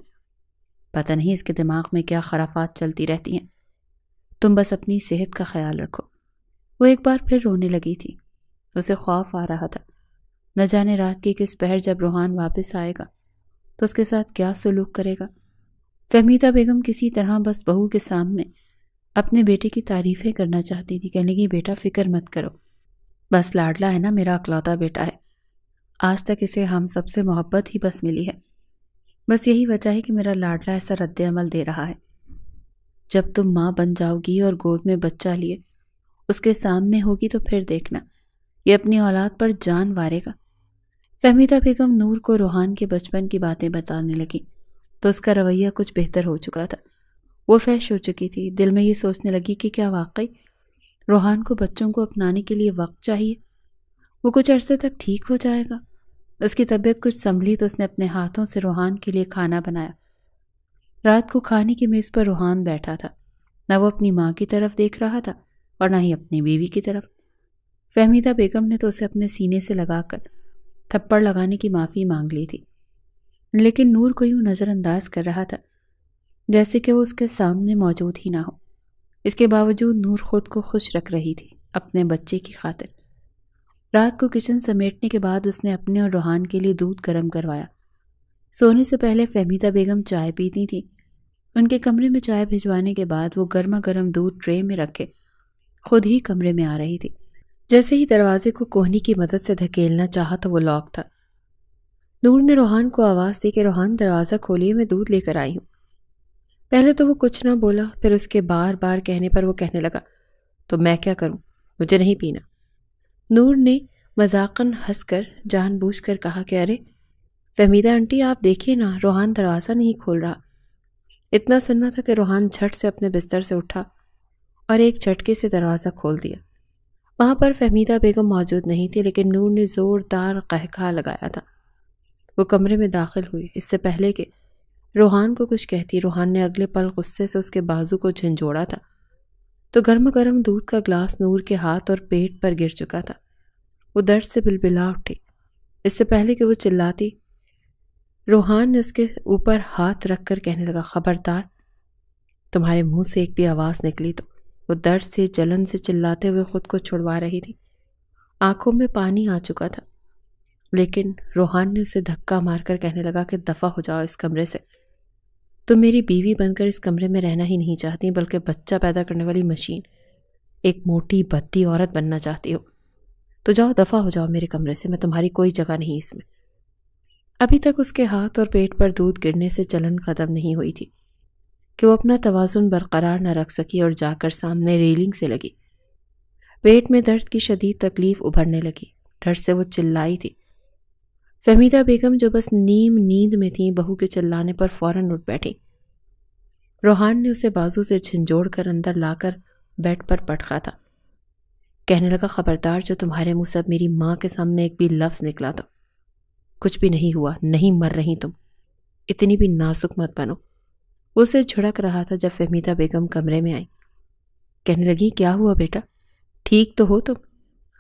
پتہ نہیں اس کے دماغ میں کیا خرافات چلتی رہتی ہیں، تم بس اپنی صحت کا خیال رکھو۔ وہ ایک بار پھر رونے لگی تھی۔ اسے خوف آ رہا تھا، نہ جانے رات کی کس پہر جب روحان واپس آئے گا تو اس کے ساتھ کیا سلوک کرے گا۔ فہمیدہ بیگم کسی طرح بس بہو کے سامنے اپنے بیٹے کی تعریفیں کرنا چاہتی تھی۔ کہنے لگی، بیٹا فکر مت کرو، بس لاڈلا ہے نا، میرا اکلوتا بیٹا ہے، آج تک اسے ہم سب سے محبت ہی بس ملی ہے، بس یہی وجہ ہے کہ میرا لاڈلا ایسا رد عمل دے رہا ہے۔ جب تم ماں بن جاؤ گی اور گود میں بچہ لیے اس کے سامنے ہوگی تو پھر دیکھنا یہ اپنی اولاد پر جان وارے گا۔ فہمیدہ بیگم نور کو روحان کے بچپن کی باتیں بتانے لگی تو اس کا رویہ کچھ بہتر ہو چکا تھا۔ وہ فریش ہو چکی تھی، دل میں یہ سوچنے لگی کہ کیا واقعی روحان کو بچوں کو اپنانے کے لیے وقت چاہیے، وہ کچھ عرصے تک ٹھیک ہو جائے گا۔ اس کی طبیعت کچھ سنبھلی تو اس نے اپنے ہاتھوں سے روحان کے لیے کھانا بنایا۔ رات کو کھانے کی میز پر روحان بیٹھا تھا، نہ وہ اپنی ماں کی طرف دیکھ رہا تھا اور نہ ہی اپنی بیوی کی طرف۔ فہمیدہ بیگم نے تو اسے اپنے سینے سے لگا کر تھپڑ لگانے کی معافی مانگ لی تھی، لیکن نور کو یوں نظر انداز کر رہا تھا جیسے کہ وہ اس کے سامنے موجود ہی نہ ہو۔ اس کے باوجود نور خود کو خوش رکھ رہی تھی، اپنے بچے کی خاطر۔ رات کو کچن سمیٹنے کے بعد اس نے اپنے اور روحان کے لیے دودھ گرم کروایا۔ سونے سے پہلے فہمیدہ بیگم چائے پیتی تھی۔ ان کے کمرے میں چائے بھجوانے کے بعد وہ گرما گرم دودھ ٹرے میں رکھے خود ہی کمرے میں آ رہی تھی۔ جیسے ہی دروازے کو کوہنی کی مدد سے دھکیلنا چاہا تو وہ لاک تھا۔ نور نے روحان کو آواز دی کہ روحان دروازہ کھولیے، میں دودھ لے کر آئی ہوں۔ پہلے تو وہ کچھ نہ بولا، پھر اس کے بار بار کہنے پر وہ کہنے لگا، تو میں کیا کروں، مجھے نہیں پینا۔ نور نے مذاقاً ہنس کر جان بوجھ کر کہا کہ ارے فہمیدہ آنٹی آپ دیکھیے نا، روحان دروازہ نہیں کھول رہا۔ اتنا سننا تھا کہ روحان جھٹ سے اپنے بستر سے اٹھا اور ایک جھٹکے سے دروازہ کھول دیا۔ وہاں پر فہمیدہ بیگم موجود نہیں تھی، لیکن نور نے زوردار قہقہا لگایا تھا۔ وہ کمرے میں داخل ہوئی۔ اس سے پہلے کہ روحان کو کچھ کہتی، روحان نے اگلے پل غصے سے اس کے بازو کو جھنجھوڑا تھا تو گرم گرم دودھ کا گلاس نور کے ہاتھ اور پیٹ پر گر چکا تھا۔ وہ درد سے بلبلا اٹھی۔ اس سے پہلے کہ وہ چلاتی، روحان نے اس کے اوپر ہاتھ رکھ کر کہنے لگا، خبردار تمہارے منہ سے ایک بھی آواز نکلی تو۔ وہ درد سے جلن سے چلاتے ہوئے خود کو چھڑوا رہی تھی۔ آنکھوں میں پانی آ چکا تھا، لیکن روحان نے اسے دھکا مار کر کہنے لگا کہ دفع ہو جاؤ اس کمرے سے۔ تم میری بیوی بن کر اس کمرے میں رہنا ہی نہیں چاہتی، بلکہ بچہ پیدا کرنے والی مشین، ایک موٹی بھدی عورت بننا چاہتی ہو۔ تو جاؤ، دفع ہو جاؤ میرے کمرے سے، میں تمہاری کوئی جگہ نہیں اس میں۔ ابھی تک اس کے ہاتھ اور پیٹ پر دودھ گرنے سے جلن ختم نہیں ہوئی تھی کہ وہ اپنا توازن برقرار نہ رکھ سکی اور جا کر سامنے ریلنگ سے لگی۔ پیٹ میں درد کی شدید تکلیف ابھرنے لگی۔ ڈر سے وہ چلائی تھی۔ فہمیدہ بیگم جو بس نیم نیند میں تھیں، بہو کے چلانے پر فوراً اٹھ بیٹھی۔ روحان نے اسے بازو سے جھنجھوڑ کر اندر لا کر بیڈ پر پٹخا تھا۔ کہنے لگا، خبردار جو تمہارے منہ سے میری ماں کے سامنے ایک بھی لفظ نکلا تو۔ کچھ بھی نہیں ہوا، نہیں مر رہی تم، اتنی بھی نازک مت بنو۔ وہ اسے جھڑک رہا تھا جب فہمیدہ بیگم کمرے میں آئی۔ کہنے لگی، کیا ہوا بیٹا، ٹھیک تو ہو تم؟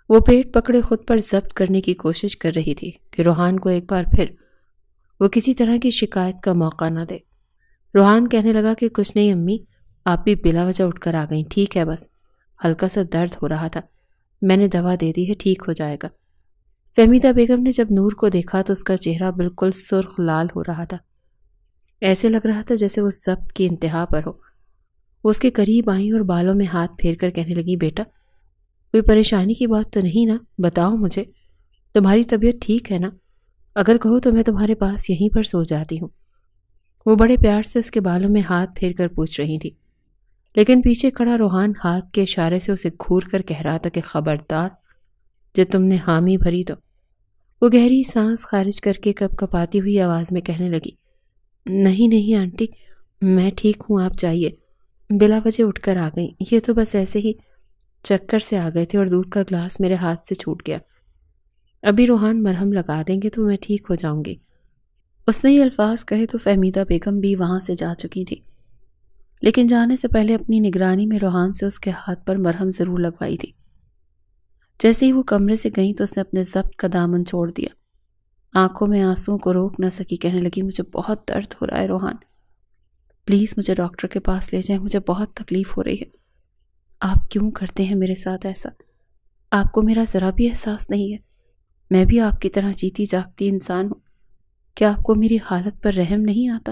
وہ پیٹ پکڑے خود پر ضبط کرنے کی کوشش کر رہی تھی کہ روحان کو ایک بار پھر وہ کسی طرح کی شکایت کا موقع نہ دے۔ روحان کہنے لگا کہ کچھ نہیں امی، آپ بھی بلا وجہ اٹھ کر آ گئیں، ٹھیک ہے، بس ہلکا سا درد ہو رہا تھا، میں نے دوا دے دی ہے، ٹھیک ہو جائے گا۔ فہمیدہ بیگم نے جب نور کو دیکھا تو اس کا چہرہ بالکل سرخ لال ہو رہا تھا، ایسے لگ رہا تھا جیسے وہ ضبط کی انتہا پر ہو۔ وہ اس کے قریب آئیں اور بالوں میں ہاتھ پھیر کر کہنے لگی، بیٹا کوئی پریشانی کی بات تو نہیں نا، بتاؤ مجھے، تمہاری طبیعت ٹھیک ہے نا؟ اگر کہو تو میں تمہارے پاس یہیں پر سو جاتی ہوں۔ وہ بڑے پیار سے اس کے بالوں میں ہاتھ پھیر کر پوچھ رہی تھی، لیکن پیچھے کھڑا روحان ہاتھ کے اشارے سے اسے گھور کر کہہ رہا تھا کہ خبردار جو تم نے حامی بھری تو۔ وہ گہری سانس خارج کر کے کپ کپاتی ہوئی آواز میں کہنے لگی، نہیں نہیں آنٹی، میں ٹھیک ہوں، آپ جائیے۔ بلا وجہ اٹھ کر آ گئیں، یہ تو بس ایسے ہی چکر سے آ گئے تھے اور دودھ کا گلاس میرے ہاتھ سے چھوٹ گیا۔ ابھی روحان مرہم لگا دیں گے تو میں ٹھیک ہو جاؤں گی۔ اس نے یہ الفاظ کہے تو فہمیدہ بیگم بھی وہاں سے جا چکی تھی، لیکن جانے سے پہلے اپنی نگرانی میں روحان سے اس کے ہاتھ پر مرہم ضرور لگوائی تھی۔ جیسے ہی وہ کمرے سے گئیں تو اس نے اپنے ضبط کا دامن چھوڑ دیا۔ آنکھوں میں آنسوں کو روک نہ سکی، کہنے لگی، مجھے بہت درد ہو رہا ہے روحان، پلیز مجھے ڈاکٹر کے پاس لے جائیں، مجھے بہت تکلیف ہو رہی ہے۔ آپ کیوں کرتے ہیں میرے ساتھ ایسا؟ آپ کو میرا ذرا بھی احساس نہیں ہے؟ میں بھی آپ کی طرح جیتی جاگتی انسان ہوں، کیا آپ کو میری حالت پر رحم نہیں آتا؟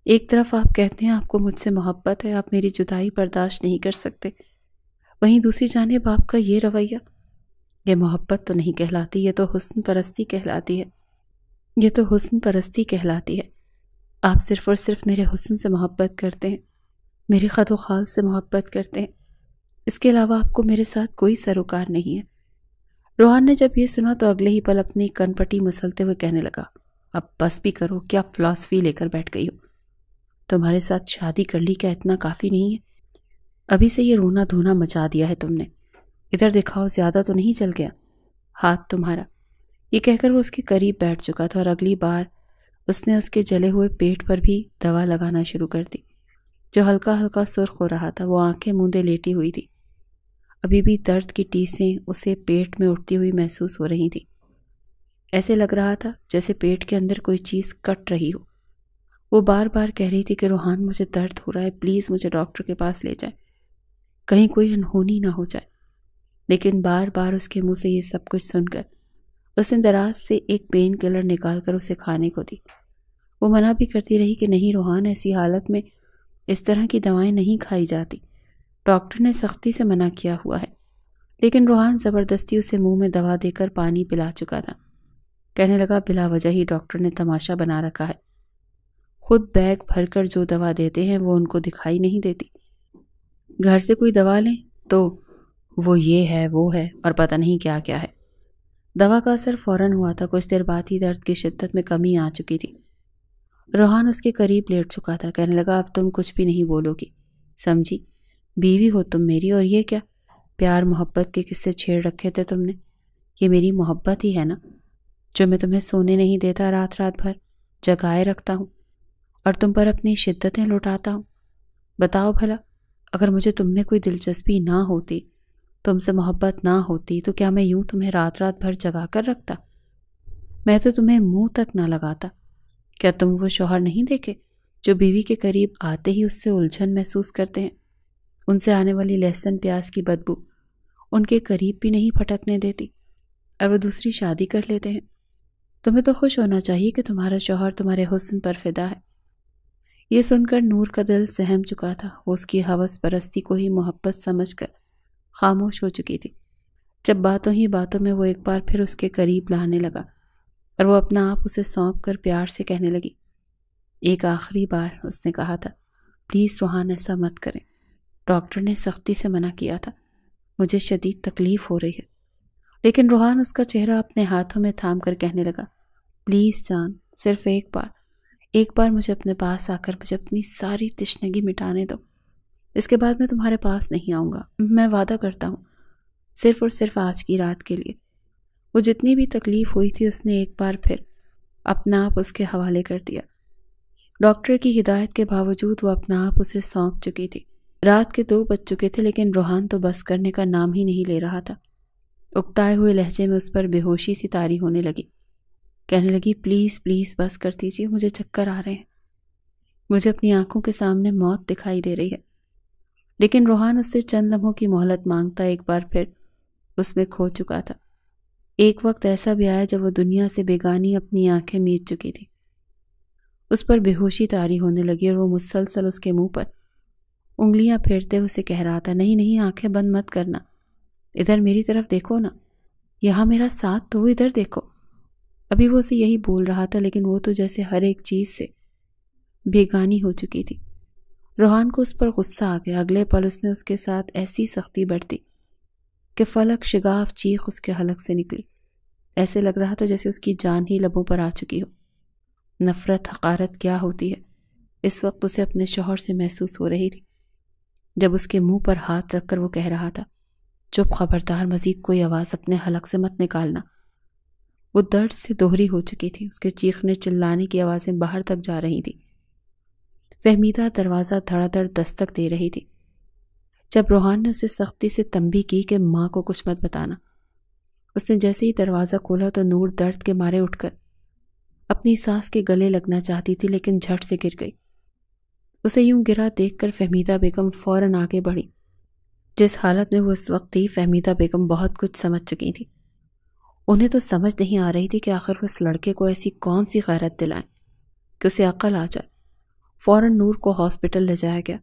ایک طرف آپ کہتے ہیں آپ کو مجھ سے محبت ہے، آپ میری جدائی برداشت نہیں کر سکتے، وہیں دوسری جانب آپ کا یہ رویہ، یہ محبت تو نہیں کہلاتی، یہ تو حسن پرستی کہلاتی ہے، یہ تو حسن پرستی کہلاتی ہے۔ آپ صرف اور صرف میرے حسن سے محبت کرتے ہیں، میرے خد و خال سے محبت کرتے ہیں، اس کے علاوہ آپ کو میرے ساتھ کوئی سروکار نہیں ہے۔ روحان نے جب یہ سنا تو اگلے ہی پل اپنی کن پٹی مسلتے ہوئے کہنے لگا، اب بس بھی کرو، کیا فلاسفی لے کر بیٹھ گئی ہو؟ تمہارے ساتھ شادی کر لی، کیا اتنا کافی نہیں ہے؟ ابھی سے یہ رونا دھونا مچا دیا ہے تم نے، ادھر دکھاؤ، زیادہ تو نہیں چل گیا ہاتھ تمہارا؟ یہ کہہ کر وہ اس کے قریب بیٹھ چکا تھا اور اگلی بار اس نے اس کے جلے ہوئے پیٹ پر بھی دوا لگانا شروع کر دی، جو ہلکا ہلکا سرخ ہو رہا تھا۔ وہ آنکھیں موندے لیٹی ہوئی تھی، ابھی بھی درد کی ٹیسیں اسے پیٹ میں اٹھتی ہوئی محسوس ہو رہی تھی۔ ایسے لگ رہا تھا جیسے پیٹ کے اندر کوئی چیز کٹ رہی ہو۔ وہ بار بار کہہ رہی تھی کہ روحان مجھے درد ہو رہا ہے، پلیز مجھے ڈاکٹر کے پاس لے جائیں، کہیں کوئی انہونی نہ ہو جائے۔ لیکن بار بار اس کے منہ سے یہ سب کچھ سن کر اس نے دراز سے ایک پین کلر نکال کر اسے کھانے کو دی۔ وہ منع بھی کرتی رہی کہ نہیں روحان، ایسی حالت میں اس طرح کی دوائیں نہیں کھائی جاتی، ڈاکٹر نے سختی سے منع کیا ہوا ہے۔ لیکن روحان زبردستی اسے منہ میں دوا دے کر پانی پلا چکا تھا۔ کہنے لگا بلا وجہ ہی ڈاکٹر نے تماشا بنا رکھا ہے، خود بیگ بھر کر جو دوا دیتے ہیں وہ ان کو دکھائی نہیں دیتی، گھر سے کوئی دوا لیں تو وہ یہ ہے وہ ہے اور پتہ نہیں کیا کیا ہے۔ دوا کا اثر فوراً ہوا تھا، کچھ دیر بعد ہی درد کی شدت میں کمی آ چکی تھی۔ روحان اس کے قریب لیٹ چکا تھا، کہنے لگا اب تم کچھ بھی نہیں بولو گی، سمجھی؟ بیوی ہو تم میری، اور یہ کیا پیار محبت کے قصے چھیڑ رکھے تھے تم نے؟ یہ میری محبت ہی ہے نا جو میں تمہیں سونے نہیں دیتا، رات رات بھر جگائے رکھتا ہوں اور تم پر اپنی شدتیں لوٹاتا ہوں۔ بتاؤ بھلا، اگر مجھے تم میں کوئی دلچسپی نہ ہوتی، تم سے محبت نہ ہوتی، تو کیا میں یوں تمہیں رات رات بھر جگا کر رکھتا؟ میں تو تمہیں منہ تک نہ لگاتا۔ کیا تم وہ شوہر نہیں دیکھے جو بیوی کے قریب آتے ہی اس سے الجھن محسوس کرتے ہیں؟ ان سے آنے والی لہسن پیاز کی بدبو ان کے قریب بھی نہیں پھٹکنے دیتی، اور وہ دوسری شادی کر لیتے ہیں۔ تمہیں تو خوش ہونا چاہیے کہ تمہارا شوہر تمہارے حسن پر فدا ہے۔ یہ سن کر نور کا دل سہم چکا تھا، وہ اس کی ہوس پرستی کو ہی محبت سمجھ کر خاموش ہو چکی تھی، جب باتوں ہی باتوں میں وہ ایک بار پھر اس کے قریب لانے لگا اور وہ اپنا آپ اسے سونپ کر پیار سے کہنے لگی، ایک آخری بار اس نے کہا تھا، پلیز روحان ایسا مت کریں، ڈاکٹر نے سختی سے منع کیا تھا، مجھے شدید تکلیف ہو رہی ہے۔ لیکن روحان اس کا چہرہ اپنے ہاتھوں میں تھام کر کہنے لگا، پلیز جان، صرف ایک بار مجھے اپنے پاس آ کر مجھے اپنی ساری تشنگی مٹانے دو، اس کے بعد میں تمہارے پاس نہیں آؤں گا، میں وعدہ کرتا ہوں، صرف اور صرف آج کی رات کے لیے۔ وہ جتنی بھی تکلیف ہوئی تھی اس نے ایک بار پھر اپنا آپ اس کے حوالے کر دیا۔ ڈاکٹر کی ہدایت کے باوجود وہ اپنا آپ اسے سونپ چکی تھی۔ رات کے 2 بج چکے تھے، لیکن روحان تو بس کرنے کا نام ہی نہیں لے رہا تھا۔ اکتائے ہوئے لہجے میں اس پر بے ہوشی سی طاری ہونے لگی، کہنے لگی، پلیز پلیز بس کر دیجیے، مجھے چکر آ رہے ہیں، مجھے اپنی آنکھوں کے سامنے موت دکھائی دے رہی ہے۔ لیکن روحان اس سے چند لمحوں کی مہلت مانگتا ایک بار پھر اس میں کھو چکا تھا۔ ایک وقت ایسا بھی آیا جب وہ دنیا سے بیگانی اپنی آنکھیں میچ چکی تھی، اس پر بے ہوشی طاری ہونے لگی اور وہ مسلسل اس کے منہ پر انگلیاں پھیرتے اسے کہہ رہا تھا، نہیں نہیں، آنکھیں بند مت کرنا، ادھر میری طرف دیکھو نا، یہاں میرا ساتھ دو، ادھر دیکھو۔ ابھی وہ اسے یہی بول رہا تھا، لیکن وہ تو جیسے ہر ایک چیز سے بیگانی ہو چکی تھی۔ روحان کو اس پر غصہ آ گیا، اگلے پل اس نے اس کے ساتھ ایسی سختی برتی کہ فلک شگاف چیخ اس کے حلق سے نکلی، ایسے لگ رہا تھا جیسے اس کی جان ہی لبوں پر آ چکی ہو۔ نفرت حقارت کیا ہوتی ہے اس وقت اسے اپنے شوہر سے محسوس ہو رہی تھی، جب اس کے منہ پر ہاتھ رکھ کر وہ کہہ رہا تھا، چپ، خبردار، مزید کوئی آواز اپنے حلق سے مت نکالنا۔ وہ درد سے دوہری ہو چکی تھی، اس کے چیخنے چلانے کی آوازیں باہر تک جا رہی تھی۔ فہمیدہ دروازہ دھڑا دھڑ دستک دے رہی تھی، جب روحان نے اسے سختی سے تنبیہ کی کہ ماں کو کچھ مت بتانا۔ اس نے جیسے ہی دروازہ کھولا تو نور درد کے مارے اٹھ کر اپنی ساس کے گلے لگنا چاہتی تھی، لیکن جھٹ سے گر گئی۔ اسے یوں گرا دیکھ کر فہمیدہ بیگم فوراً آگے بڑھی۔ جس حالت میں وہ اس وقت تھی، فہمیدہ بیگم بہت کچھ سمجھ چکی تھی۔ انہیں تو سمجھ نہیں آ رہی تھی کہ آخر اس لڑکے کو ایسی کون سی غیرت دلائیں کہ اسے عقل آ جائے۔ فوراً نور کو ہاسپٹل لے جایا گیا۔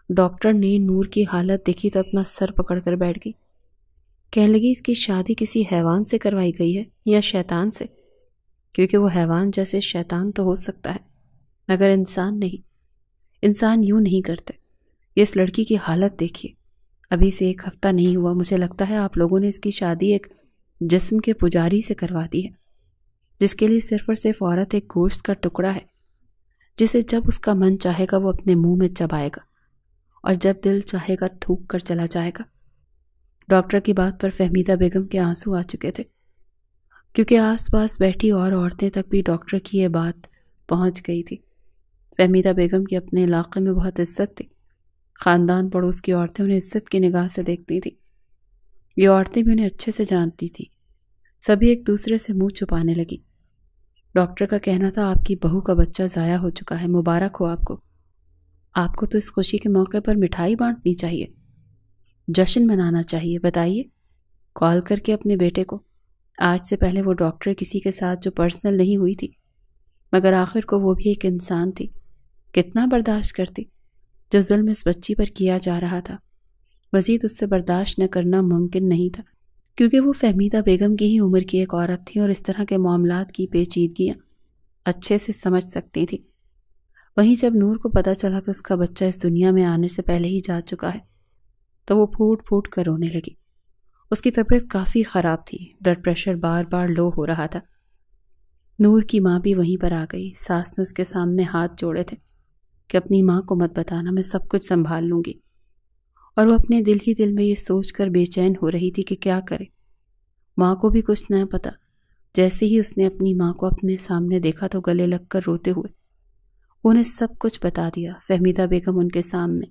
ڈاکٹر نے نور کی حالت دیکھی تو اپنا سر پکڑ کر بیٹھ گئی، کہنے لگی، اس کی شادی کسی حیوان سے کروائی گئی ہے یا شیطان سے؟ کیونکہ وہ حیوان جیسے شیطان تو ہو سکتا ہے مگر انسان نہیں، انسان یوں نہیں کرتے۔ یہ اس لڑکی کی حالت دیکھیے، ابھی سے 1 ہفتہ نہیں ہوا، مجھے لگتا ہے آپ لوگوں نے اس کی شادی ایک جسم کے پجاری سے کروا دی ہے، جس کے لیے صرف اور صرف عورت ایک گوشت کا ٹکڑا ہے، جسے جب اس کا من چاہے گا وہ اپنے منہ میں چبائے گا اور جب دل چاہے گا تھوک کر چلا جائے گا۔ ڈاکٹر کی بات پر فہمیدہ بیگم کے آنسو آ چکے تھے، کیونکہ آس پاس بیٹھی اور عورتیں تک بھی ڈاکٹر کی یہ بات پہنچ گئی تھی۔ فہمیدہ بیگم کی اپنے علاقے میں بہت عزت تھی، خاندان پڑوس کی عورتیں انہیں عزت کی نگاہ سے دیکھتی تھیں، یہ عورتیں بھی انہیں اچھے سے جانتی تھیں۔ سبھی ایک دوسرے سے منہ چھپانے لگی۔ ڈاکٹر کا کہنا تھا، آپ کی بہو کا بچہ ضائع ہو چکا ہے، مبارک ہو آپ کو۔ آپ کو تو اس خوشی کے موقع پر مٹھائی بانٹنی چاہیے، جشن منانا چاہیے، بتائیے کال کر کے اپنے بیٹے کو. آج سے پہلے وہ ڈاکٹر کسی کے ساتھ جو پرسنل نہیں ہوئی تھی، مگر آخر کو وہ بھی ایک انسان تھی. کتنا برداشت کرتی جو ظلم اس بچی پر کیا جا رہا تھا. مزید اس سے برداشت نہ کرنا ممکن نہیں تھا، کیونکہ وہ فہمیدہ بیگم کی ہی عمر کی ایک عورت تھی اور اس طرح کے معاملات کی پیچیدگیاں اچھے سے سمجھ سکتی تھی. وہیں جب نور کو پتہ چلا کہ اس کا بچہ اس دنیا میں آنے سے پہلے ہی جا چکا ہے تو وہ پھوٹ پھوٹ کر رونے لگی. اس کی طبیعت کافی خراب تھی، بلڈ پریشر بار بار لو ہو رہا تھا. نور کی ماں بھی وہیں پر آ گئی. ساس نے اس کے سامنے ہاتھ جوڑے تھے کہ اپنی ماں کو مت بتانا، میں سب کچھ سنبھال لوں گی. اور وہ اپنے دل ہی دل میں یہ سوچ کر بے چین ہو رہی تھی کہ کیا کرے. ماں کو بھی کچھ نہ پتا. جیسے ہی اس نے اپنی ماں کو اپنے سامنے دیکھا تو گلے لگ کر روتے ہوئے انہیں سب کچھ بتا دیا. فہمیدہ بیگم ان کے سامنے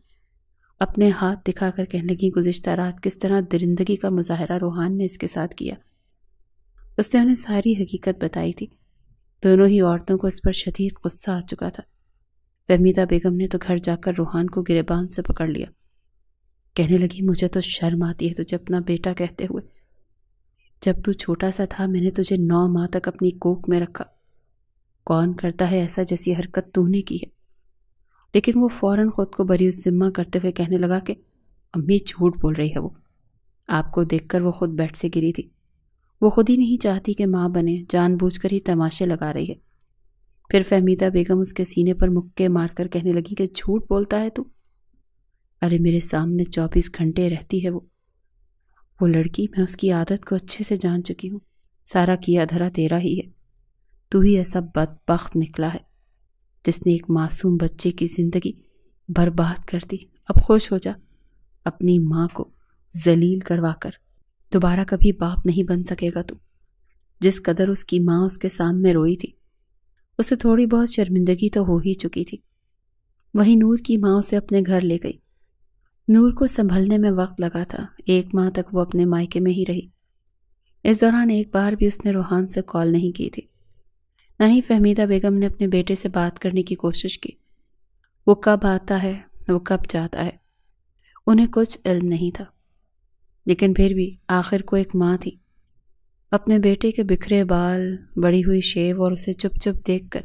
اپنے ہاتھ دکھا کر کہنے لگی گزشتہ رات کس طرح درندگی کا مظاہرہ روحان نے اس کے ساتھ کیا. اس نے انہیں ساری حقیقت بتائی تھی. دونوں ہی عورتوں کو اس پر شدید غصہ آ چکا تھا. فہمیدہ بیگم نے تو گھر جا کر روحان کو گریبان سے پکڑ لیا. کہنے لگی مجھے تو شرم آتی ہے تجھے اپنا بیٹا کہتے ہوئے. جب تو چھوٹا سا تھا میں نے تجھے 9 ماہ تک اپنی کوکھ میں رکھا. کون کرتا ہے ایسا جیسی حرکت تو نے کی ہے؟ لیکن وہ فوراً خود کو بری الذمہ کرتے ہوئے کہنے لگا کہ امی جھوٹ بول رہی ہے. وہ آپ کو دیکھ کر وہ خود بیٹھ سے گری تھی. وہ خود ہی نہیں چاہتی کہ ماں بنے، جان بوجھ کر ہی تماشے لگا رہی ہے. پھر فہمیدہ بیگم اس کے سینے پر مکے مار کر کہنے لگی کہ جھوٹ بولتا ہے تو؟ ارے میرے سامنے 24 گھنٹے رہتی ہے وہ لڑکی. میں اس کی عادت کو اچھے سے جان چکی ہوں. سارا کیا دھرا تیرا ہی ہے. تو ہی ایسا بدبخت نکلا ہے جس نے ایک معصوم بچے کی زندگی برباد کر دی. اب خوش ہو جا. اپنی ماں کو ذلیل کروا کر دوبارہ کبھی باپ نہیں بن سکے گا تو. جس قدر اس کی ماں اس کے سامنے روئی تھی اسے تھوڑی بہت شرمندگی تو ہو ہی چکی تھی. وہیں نور کی ماں اسے اپنے گھر لے گئی. نور کو سنبھلنے میں وقت لگا تھا. 1 ماہ تک وہ اپنے مائکے میں ہی رہی. اس دوران ایک بار بھی اس نے روحان سے کال نہیں کی تھی. نہ ہی فہمیدہ بیگم نے اپنے بیٹے سے بات کرنے کی کوشش کی. وہ کب آتا ہے، وہ کب جاتا ہے، انہیں کچھ علم نہیں تھا. لیکن پھر بھی آخر کو ایک ماں تھی. اپنے بیٹے کے بکھرے بال، بڑی ہوئی شیو اور اسے چپ چپ دیکھ کر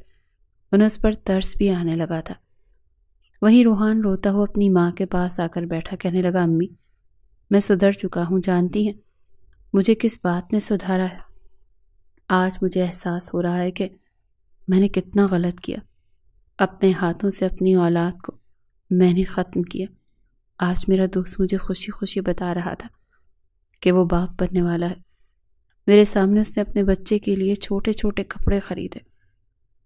انہیں اس پر ترس بھی آنے لگا تھا. وہیں روحان روتا ہوا اپنی ماں کے پاس آ کر بیٹھا. کہنے لگا امی میں سدھر چکا ہوں. جانتی ہیں مجھے کس بات نے سدھارا ہے؟ آج مجھے احساس ہو رہا ہے کہ میں نے کتنا غلط کیا. اپنے ہاتھوں سے اپنی اولاد کو میں نے ختم کیا. آج میرا دوست مجھے خوشی خوشی بتا رہا تھا کہ وہ باپ بننے والا ہے. میرے سامنے اس نے اپنے بچے کے لیے چھوٹے چھوٹے کپڑے خریدے.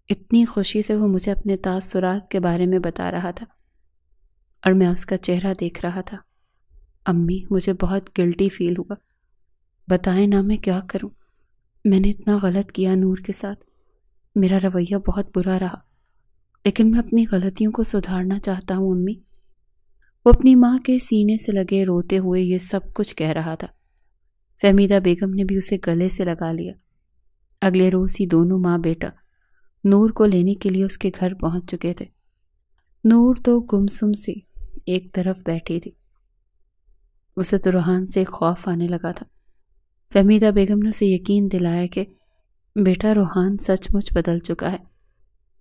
اتنی خوشی سے وہ مجھے اپنے تاثرات کے بارے میں بتا رہا تھا اور میں اس کا چہرہ دیکھ رہا تھا. امی مجھے بہت گلٹی فیل ہوا. بتائیں نا میں کیا کروں. میں نے اتنا غلط کیا نور کے ساتھ. میرا رویہ بہت برا رہا، لیکن میں اپنی غلطیوں کو سدھارنا چاہتا ہوں امی. وہ اپنی ماں کے سینے سے لگے روتے ہوئے یہ سب کچھ کہہ رہا تھا. فہمیدہ بیگم نے بھی اسے گلے سے لگا لیا. اگلے روز ہی دونوں ماں بیٹا نور کو لینے کے لیے اس کے گھر پہنچ چکے تھے. نور تو گمسم سی ایک طرف بیٹھی تھی. اسے تو روحان سے خوف آنے لگا تھا. فہمیدہ بیگم نے اسے یقین دلایا کہ بیٹا روحان سچ مچ بدل چکا ہے.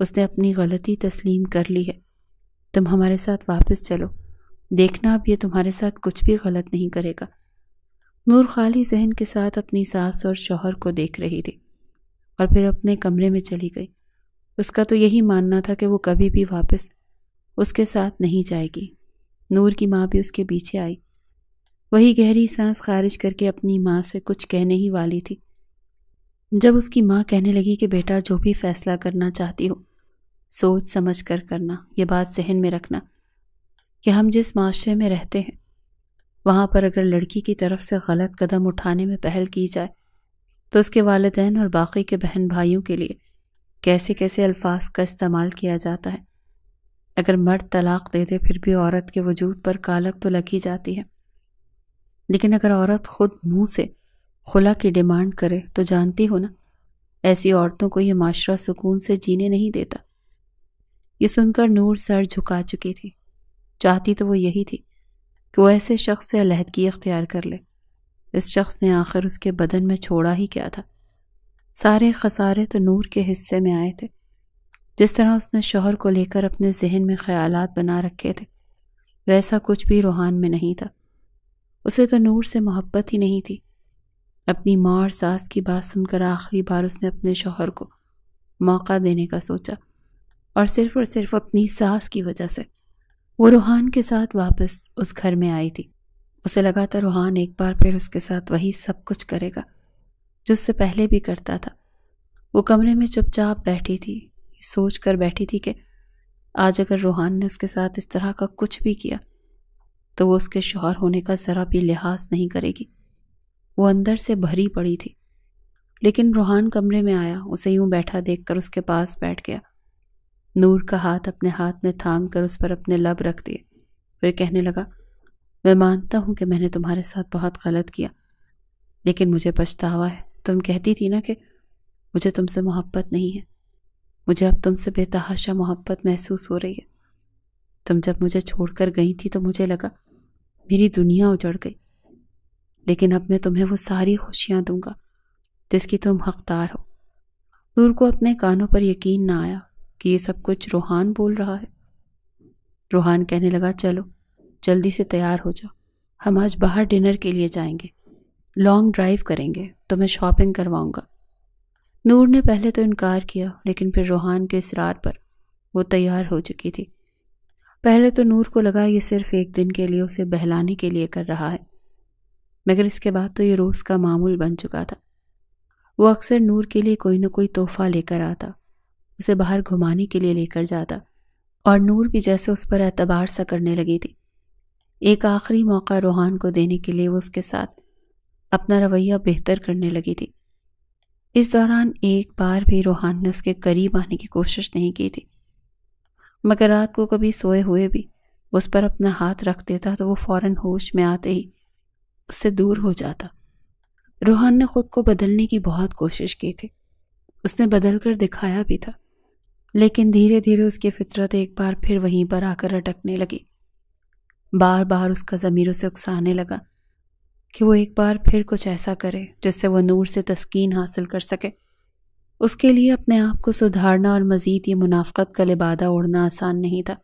اس نے اپنی غلطی تسلیم کر لی ہے. تم ہمارے ساتھ واپس چلو. دیکھنا اب یہ تمہارے ساتھ کچھ بھی غلط نہیں کرے گا. نور خالی ذہن کے ساتھ اپنی ساس اور شوہر کو دیکھ رہی تھی اور پھر اپنے کمرے میں چلی گئی. اس کا تو یہی ماننا تھا کہ وہ کبھی بھی واپس اس کے ساتھ نہیں جائے گی. نور کی ماں بھی اس کے پیچھے آئی. وہی گہری سانس خارج کر کے اپنی ماں سے کچھ کہنے ہی والی تھی جب اس کی ماں کہنے لگی کہ بیٹا جو بھی فیصلہ کرنا چاہتی ہو سوچ سمجھ کر کرنا. یہ بات ذہن میں رکھنا کہ ہم جس معاشرے میں رہتے ہیں وہاں پر اگر لڑکی کی طرف سے غلط قدم اٹھانے میں پہل کی جائے تو اس کے والدین اور باقی کے بہن بھائیوں کے لیے کیسے کیسے الفاظ کا استعمال کیا جاتا ہے. اگر مرد طلاق دے دے پھر بھی عورت کے وجود پر کالک تو لگ ہی جاتی ہے، لیکن اگر عورت خود منہ سے خلا کی ڈیمانڈ کرے تو جانتی ہو نا ایسی عورتوں کو یہ معاشرہ سکون سے جینے نہیں دیتا. یہ سن کر نور سر جھکا چکی تھی. چاہتی تو وہ یہی تھی کہ وہ ایسے شخص سے علیحدگی اختیار کر لے اس شخص نے آخر اس کے بدن میں چھوڑا ہی کیا تھا؟ سارے خسارے تو نور کے حصے میں آئے تھے۔ جس طرح اس نے شوہر کو لے کر اپنے ذہن میں خیالات بنا رکھے تھے، ویسا کچھ بھی روحان میں نہیں تھا۔ اسے تو نور سے محبت ہی نہیں تھی۔ اپنی ماں اور ساس کی بات سن کر آخری بار اس نے اپنے شوہر کو موقع دینے کا سوچا، اور صرف اپنی ساس کی وجہ سے وہ روحان کے ساتھ واپس اس گھر میں آئی تھی۔ اسے لگا تھا روحان ایک بار پھر اس کے ساتھ وہی سب کچھ کرے گا جو اس سے پہلے بھی کرتا تھا۔ وہ کمرے میں چپ چاپ بیٹھی تھی، سوچ کر بیٹھی تھی کہ آج اگر روحان نے اس کے ساتھ اس طرح کا کچھ بھی کیا تو وہ اس کے شوہر ہونے کا ذرا بھی لحاظ نہیں کرے گی۔ وہ اندر سے بھری پڑی تھی، لیکن روحان کمرے میں آیا، اسے یوں بیٹھا دیکھ کر اس کے پاس بیٹھ گیا۔ نور کا ہاتھ اپنے ہاتھ میں تھام کر اس پر اپنے لب رکھ دیے، پھر کہنے لگا، میں مانتا ہوں کہ میں نے تمہارے ساتھ بہت غلط کیا، لیکن مجھے پچھتاوا ہے۔ تم کہتی تھی نا کہ مجھے تم سے محبت نہیں ہے، مجھے اب تم سے بے تحاشا محبت محسوس ہو رہی ہے۔ تم جب مجھے چھوڑ کر گئی تھی تو مجھے لگا میری دنیا اجڑ گئی، لیکن اب میں تمہیں وہ ساری خوشیاں دوں گا جس کی تم حقدار ہو۔ نور کو اپنے کانوں پر یقین نہ آیا کہ یہ سب کچھ روحان بول رہا ہے۔ روحان کہنے لگا، چلو جلدی سے تیار ہو جاؤ، ہم آج باہر ڈنر کے لیے جائیں گے، لانگ ڈرائیو کریں گے، تمہیں شاپنگ کرواؤں گا۔ نور نے پہلے تو انکار کیا، لیکن پھر روحان کے اصرار پر وہ تیار ہو چکی تھی۔ پہلے تو نور کو لگا یہ صرف ایک دن کے لیے اسے بہلانے کے لیے کر رہا ہے، مگر اس کے بعد تو یہ روز کا معمول بن چکا تھا۔ وہ اکثر نور کے لیے کوئی نہ کوئی تحفہ لے کر آتا، اسے باہر گھمانے کے لیے لے کر جاتا، اور نور بھی جیسے اس پر اعتبار سا کرنے لگی تھی۔ ایک آخری موقع روحان کو دینے کے لیے وہ اس کے ساتھ اپنا رویہ بہتر کرنے لگی تھی۔ اس دوران ایک بار بھی روحان نے اس کے قریب آنے کی کوشش نہیں کی تھی، مگر رات کو کبھی سوئے ہوئے بھی اس پر اپنا ہاتھ رکھ دیتا تو وہ فوراً ہوش میں آتے ہی اس سے دور ہو جاتا۔ روحان نے خود کو بدلنے کی بہت کوشش کی تھی، اس نے بدل کر دکھایا بھی تھا، لیکن دھیرے دھیرے اس کی فطرت ایک بار پھر وہیں پر آ کر اٹکنے لگی۔ بار بار اس کا ضمیر اسے اکسانے لگا کہ وہ ایک بار پھر کچھ ایسا کرے جس سے وہ نور سے تسکین حاصل کر سکے۔ اس کے لیے اپنے آپ کو سدھارنا اور مزید یہ منافقت کا لبادہ اوڑھنا آسان نہیں تھا۔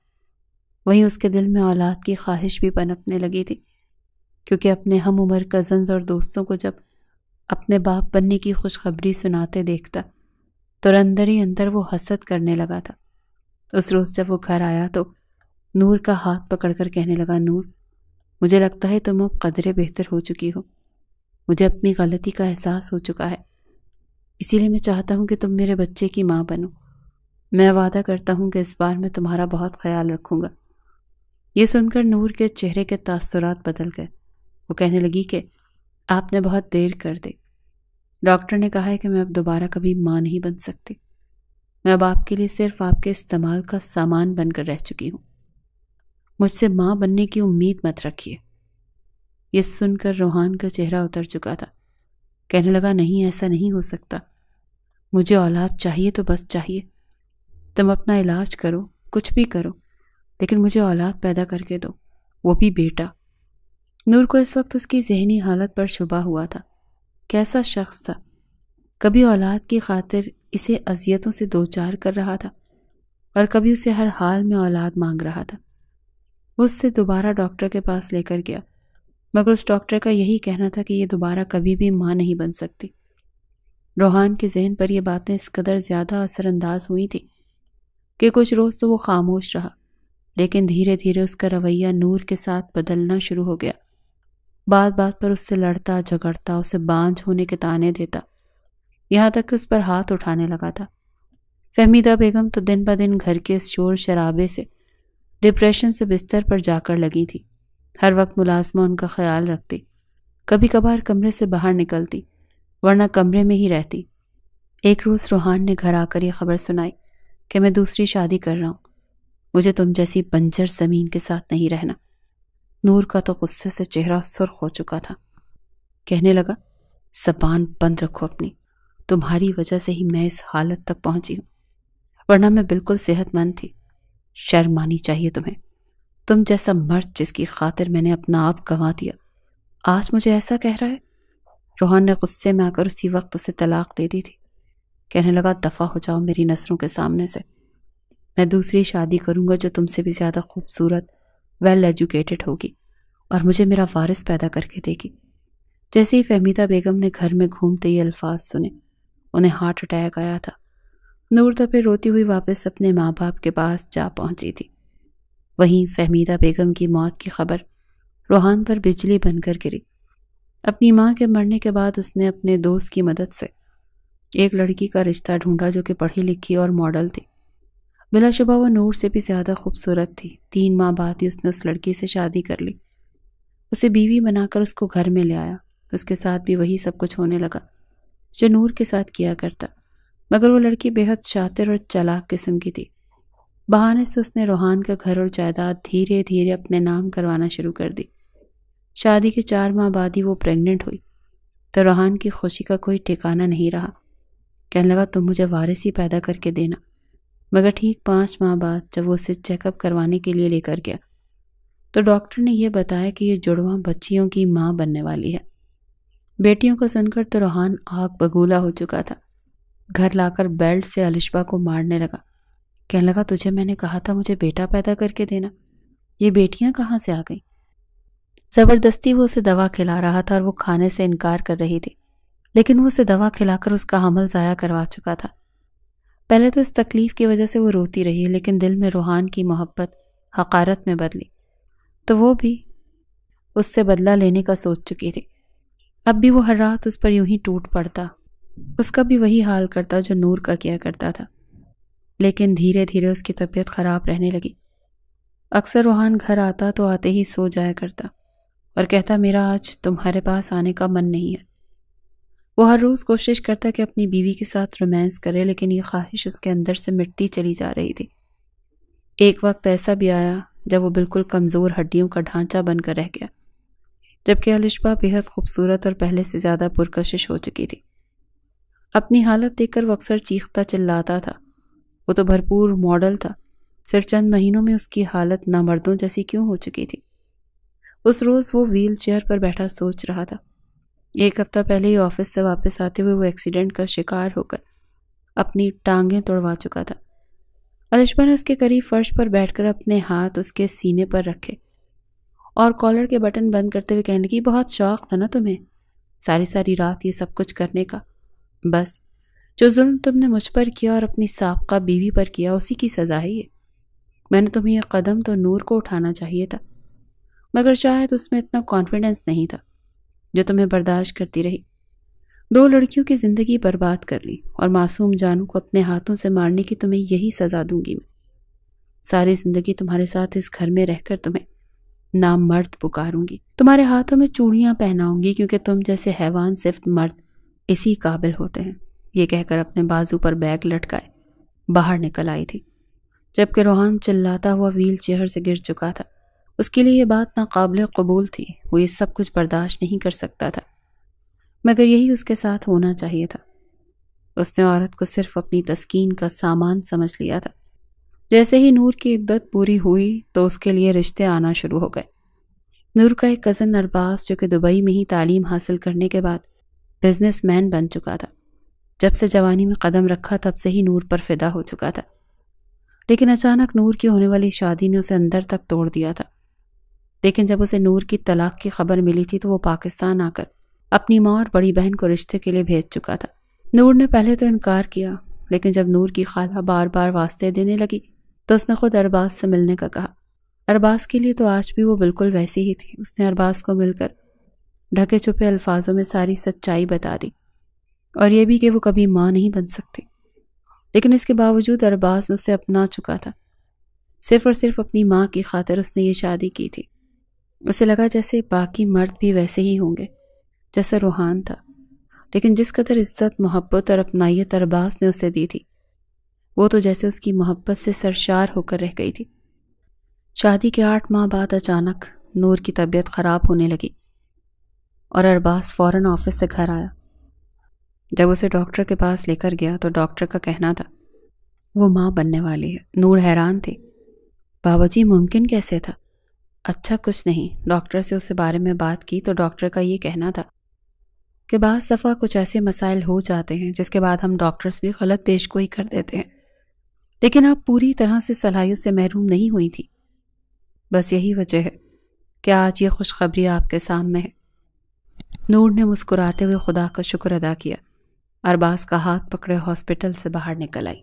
وہیں اس کے دل میں اولاد کی خواہش بھی پنپنے لگی تھی، کیونکہ اپنے ہم عمر کزنز اور دوستوں کو جب اپنے باپ بننے کی خوشخبری سناتے دیکھتا تو اندر ہی اندر وہ حسد کرنے لگا تھا۔ اس روز جب وہ گھر آیا تو نور کا ہاتھ پکڑ کر کہنے لگا، نور، مجھے لگتا ہے تم اب قدرے بہتر ہو چکی ہو، مجھے اپنی غلطی کا احساس ہو چکا ہے، اسی لیے میں چاہتا ہوں کہ تم میرے بچے کی ماں بنو۔ میں وعدہ کرتا ہوں کہ اس بار میں تمہارا بہت خیال رکھوں گا۔ یہ سن کر نور کے چہرے کے تاثرات بدل گئے۔ وہ کہنے لگی کہ آپ نے بہت دیر کر دی، ڈاکٹر نے کہا ہے کہ میں اب دوبارہ کبھی ماں نہیں بن سکتی، میں اب آپ کے لیے صرف آپ کے استعمال کا سامان بن کر رہ چکی ہوں، مجھ سے ماں بننے کی امید مت رکھیے۔ یہ سن کر روحان کا چہرہ اتر چکا تھا، کہنے لگا، نہیں، ایسا نہیں ہو سکتا، مجھے اولاد چاہیے تو بس چاہیے، تم اپنا علاج کرو، کچھ بھی کرو، لیکن مجھے اولاد پیدا کر کے دو، وہ بھی بیٹا۔ نور کو اس وقت اس کی ذہنی حالت پر شبہ ہوا تھا۔ کیسا شخص تھا، کبھی اولاد کی خاطر اسے اذیتوں سے دوچار کر رہا تھا اور کبھی اسے ہر حال میں اولاد مانگ رہا تھا۔ وہ اس سے دوبارہ ڈاکٹر کے پاس لے کر گیا، مگر اس ڈاکٹر کا یہی کہنا تھا کہ یہ دوبارہ کبھی بھی ماں نہیں بن سکتی۔ روحان کے ذہن پر یہ باتیں اس قدر زیادہ اثر انداز ہوئی تھی کہ کچھ روز تو وہ خاموش رہا، لیکن دھیرے دھیرے اس کا رویہ نور کے ساتھ بدلنا شروع ہو گیا۔ بات بات پر اس سے لڑتا جھگڑتا، اسے بانجھ ہونے کے طعنے دیتا، یہاں تک کہ اس پر ہاتھ اٹھانے لگا تھا۔ فہمیدہ بیگم تو دن بدن گھر کے اس شور شرابے سے ڈپریشن سے بستر پر جا کر لگی تھی۔ ہر وقت ملازمہ ان کا خیال رکھتی، کبھی کبھار کمرے سے باہر نکلتی، ورنہ کمرے میں ہی رہتی۔ ایک روز روحان نے گھر آ کر یہ خبر سنائی کہ میں دوسری شادی کر رہا ہوں، مجھے تم جیسی بنجر زمین کے ساتھ نہیں رہنا۔ نور کا تو غصے سے چہرہ سرخ ہو چکا تھا، کہنے لگا، زبان بند رکھو اپنی، تمہاری وجہ سے ہی میں اس حالت تک پہنچی ہوں، ورنہ میں بالکل صحت مند تھی۔ شرم آنی چاہیے تمہیں، تم جیسا مرد جس کی خاطر میں نے اپنا آپ گنوا دیا، آج مجھے ایسا کہہ رہا ہے۔ روحان نے غصے میں آ کر اسی وقت اسے طلاق دے دی تھی۔ کہنے لگا دفع ہو جاؤ میری نظروں کے سامنے سے، میں دوسری شادی کروں گا جو تم سے بھی زیادہ خوبصورت، ویل ایجوکیٹڈ ہوگی اور مجھے میرا وارث پیدا کر کے دے گی۔ جیسے ہی فہمیدہ بیگم نے گھر میں گھومتے یہ الفاظ سنے انہیں ہارٹ اٹیک آیا تھا۔ نور تو پھر روتی ہوئی واپس اپنے ماں باپ کے پاس جا پہنچی تھی۔ وہیں فہمیدہ بیگم کی موت کی خبر روحان پر بجلی بن کر گری۔ اپنی ماں کے مرنے کے بعد اس نے اپنے دوست کی مدد سے ایک لڑکی کا رشتہ ڈھونڈا جو کہ پڑھی لکھی اور ماڈل تھی۔ بلا شبہ وہ نور سے بھی زیادہ خوبصورت تھی۔ 3 ماہ بعد ہی اس نے اس لڑکی سے شادی کر لی، اسے بیوی بنا کر اس کو گھر میں لے آیا۔ اس کے ساتھ بھی وہی سب کچھ ہونے لگا جو نور کے ساتھ کیا کرتا، مگر وہ لڑکی بے حد شاطر اور چالاک قسم کی تھی۔ بہانے سے اس نے روحان کا گھر اور جائیداد دھیرے دھیرے اپنے نام کروانا شروع کر دی۔ شادی کے 4 ماہ بعد ہی وہ پریگننٹ ہوئی تو روحان کی خوشی کا کوئی ٹھکانہ نہیں رہا۔ کہنے لگا تم مجھے وارث ہی پیدا کر کے دینا۔ مگر ٹھیک 5 ماہ بعد جب وہ اسے چیک اپ کروانے کے لیے لے کر گیا تو ڈاکٹر نے یہ بتایا کہ یہ جڑواں بچیوں کی ماں بننے والی ہے۔ بیٹیوں کو سن کر تو روحان آگ بگولا ہو چکا تھا۔ گھر لا کر بیلٹ سے الشبہ کو مارنے لگا۔ کہنے لگا تجھے میں نے کہا تھا مجھے بیٹا پیدا کر کے دینا، یہ بیٹیاں کہاں سے آ گئیں؟ زبردستی وہ اسے دوا کھلا رہا تھا اور وہ کھانے سے انکار کر رہی تھی، لیکن وہ اسے دوا کھلا کر اس کا حمل ضائع کروا چکا تھا۔ پہلے تو اس تکلیف کی وجہ سے وہ روتی رہی، لیکن دل میں روحان کی محبت حقارت میں بدلی تو وہ بھی اس سے بدلہ لینے کا سوچ چکی تھی۔ اب بھی وہ ہر رات اس پر یوں ہی ٹوٹ پڑتا، اس کا بھی وہی حال کرتا جو نور کا کیا کرتا تھا۔ لیکن دھیرے دھیرے اس کی طبیعت خراب رہنے لگی۔ اکثر روحان گھر آتا تو آتے ہی سو جایا کرتا اور کہتا میرا آج تمہارے پاس آنے کا من نہیں ہے۔ وہ ہر روز کوشش کرتا کہ اپنی بیوی کے ساتھ رومانس کرے، لیکن یہ خواہش اس کے اندر سے مٹتی چلی جا رہی تھی۔ ایک وقت ایسا بھی آیا جب وہ بالکل کمزور ہڈیوں کا ڈھانچہ بن کر رہ گیا، جبکہ الشبہ بے حد خوبصورت اور پہلے سے زیادہ پرکشش ہو چکی تھی۔ اپنی حالت دیکھ کر وہ اکثر چیختا چلاتا تھا۔ وہ تو بھرپور ماڈل تھا، صرف چند مہینوں میں اس کی حالت نامردوں جیسی کیوں ہو چکی تھی؟ اس روز وہ ویل چیئر پر بیٹھا سوچ رہا تھا۔ 1 ہفتہ پہلے ہی آفس سے واپس آتے ہوئے وہ ایکسیڈنٹ کا شکار ہو کر اپنی ٹانگیں توڑوا چکا تھا۔ الشبہ نے اس کے قریب فرش پر بیٹھ کر اپنے ہاتھ اس کے سینے پر رکھے اور کالر کے بٹن بند کرتے ہوئے کہنے لگی بہت شوق تھا نا تمہیں ساری رات یہ سب کچھ کرنے کا؟ بس جو ظلم تم نے مجھ پر کیا اور اپنی سابقہ بیوی پر کیا اسی کی سزا ہے یہ۔ میں نے تمہیں یہ قدم تو نور کو اٹھانا چاہیے تھا، مگر شاید اس میں اتنا کانفیڈنس نہیں تھا جو تمہیں برداشت کرتی رہی۔ 2 لڑکیوں کی زندگی برباد کر لی اور معصوم جانوں کو اپنے ہاتھوں سے مارنے کی تمہیں یہی سزا دوں گی میں۔ ساری زندگی تمہارے ساتھ اس گھر میں رہ کر تمہیں نام مرد پکاروں گی، تمہارے ہاتھوں میں چوڑیاں پہناؤں گی کیونکہ تم جیسے حیوان صرف مرد اسی قابل ہوتے ہیں۔ یہ کہہ کر اپنے بازو پر بیگ لٹکائے باہر نکل آئی تھی، جبکہ روحان چلاتا ہوا ویل چیئر سے گر چکا تھا۔ اس کے لیے یہ بات ناقابل قبول تھی، وہ یہ سب کچھ برداشت نہیں کر سکتا تھا، مگر یہی اس کے ساتھ ہونا چاہیے تھا۔ اس نے عورت کو صرف اپنی تسکین کا سامان سمجھ لیا تھا۔ جیسے ہی نور کی عدت پوری ہوئی تو اس کے لیے رشتے آنا شروع ہو گئے۔ نور کا ایک کزن ارباز جو کہ دبئی میں ہی تعلیم حاصل کرنے کے بعد بزنس مین بن چکا تھا، جب سے جوانی میں قدم رکھا تب سے ہی نور پر فدا ہو چکا تھا، لیکن اچانک نور کی ہونے والی شادی نے اسے اندر تک توڑ دیا تھا۔ لیکن جب اسے نور کی طلاق کی خبر ملی تھی تو وہ پاکستان آ کر اپنی ماں اور بڑی بہن کو رشتے کے لیے بھیج چکا تھا۔ نور نے پہلے تو انکار کیا، لیکن جب نور کی خالہ بار بار واسطے دینے لگی تو اس نے خود ارباز سے ملنے کا کہا۔ ارباز کے لیے تو آج بھی وہ بالکل ویسی ہی تھی۔ اس نے ارباز کو مل کر ڈھکے چھپے الفاظوں میں ساری سچائی بتا دی، اور یہ بھی کہ وہ کبھی ماں نہیں بن سکتی، لیکن اس کے باوجود ارباز اسے اپنا چکا تھا۔ صرف اور صرف اپنی ماں کی خاطر اس نے یہ شادی کی تھی۔ اسے لگا جیسے باقی مرد بھی ویسے ہی ہوں گے جیسا روحان تھا، لیکن جس قدر عزت، محبت اور اپنائیت ارباز نے اسے دی تھی وہ تو جیسے اس کی محبت سے سرشار ہو کر رہ گئی تھی۔ شادی کے 8 ماہ بعد اچانک نور کی طبیعت خراب ہونے لگی اور ارباز فوراً آفس سے گھر آیا۔ جب اسے ڈاکٹر کے پاس لے کر گیا تو ڈاکٹر کا کہنا تھا وہ ماں بننے والی ہے۔ نور حیران تھی، بابا جی ممکن کیسے تھا؟ اچھا کچھ نہیں، ڈاکٹر سے اس بارے میں بات کی تو ڈاکٹر کا یہ کہنا تھا کہ بعض دفعہ کچھ ایسے مسائل ہو جاتے ہیں جس کے بعد ہم ڈاکٹرز بھی غلط پیش گوئی کر دیتے ہیں، لیکن آپ پوری طرح سے صلاحیت سے محروم نہیں ہوئی تھی۔ بس یہی وجہ ہے کہ آج یہ خوشخبری آپ کے سامنے ہے۔ نور نے مسکراتے ہوئے خدا کا شکر ادا کیا۔ ارباز کا ہاتھ پکڑے ہاسپٹل سے باہر نکل آئی۔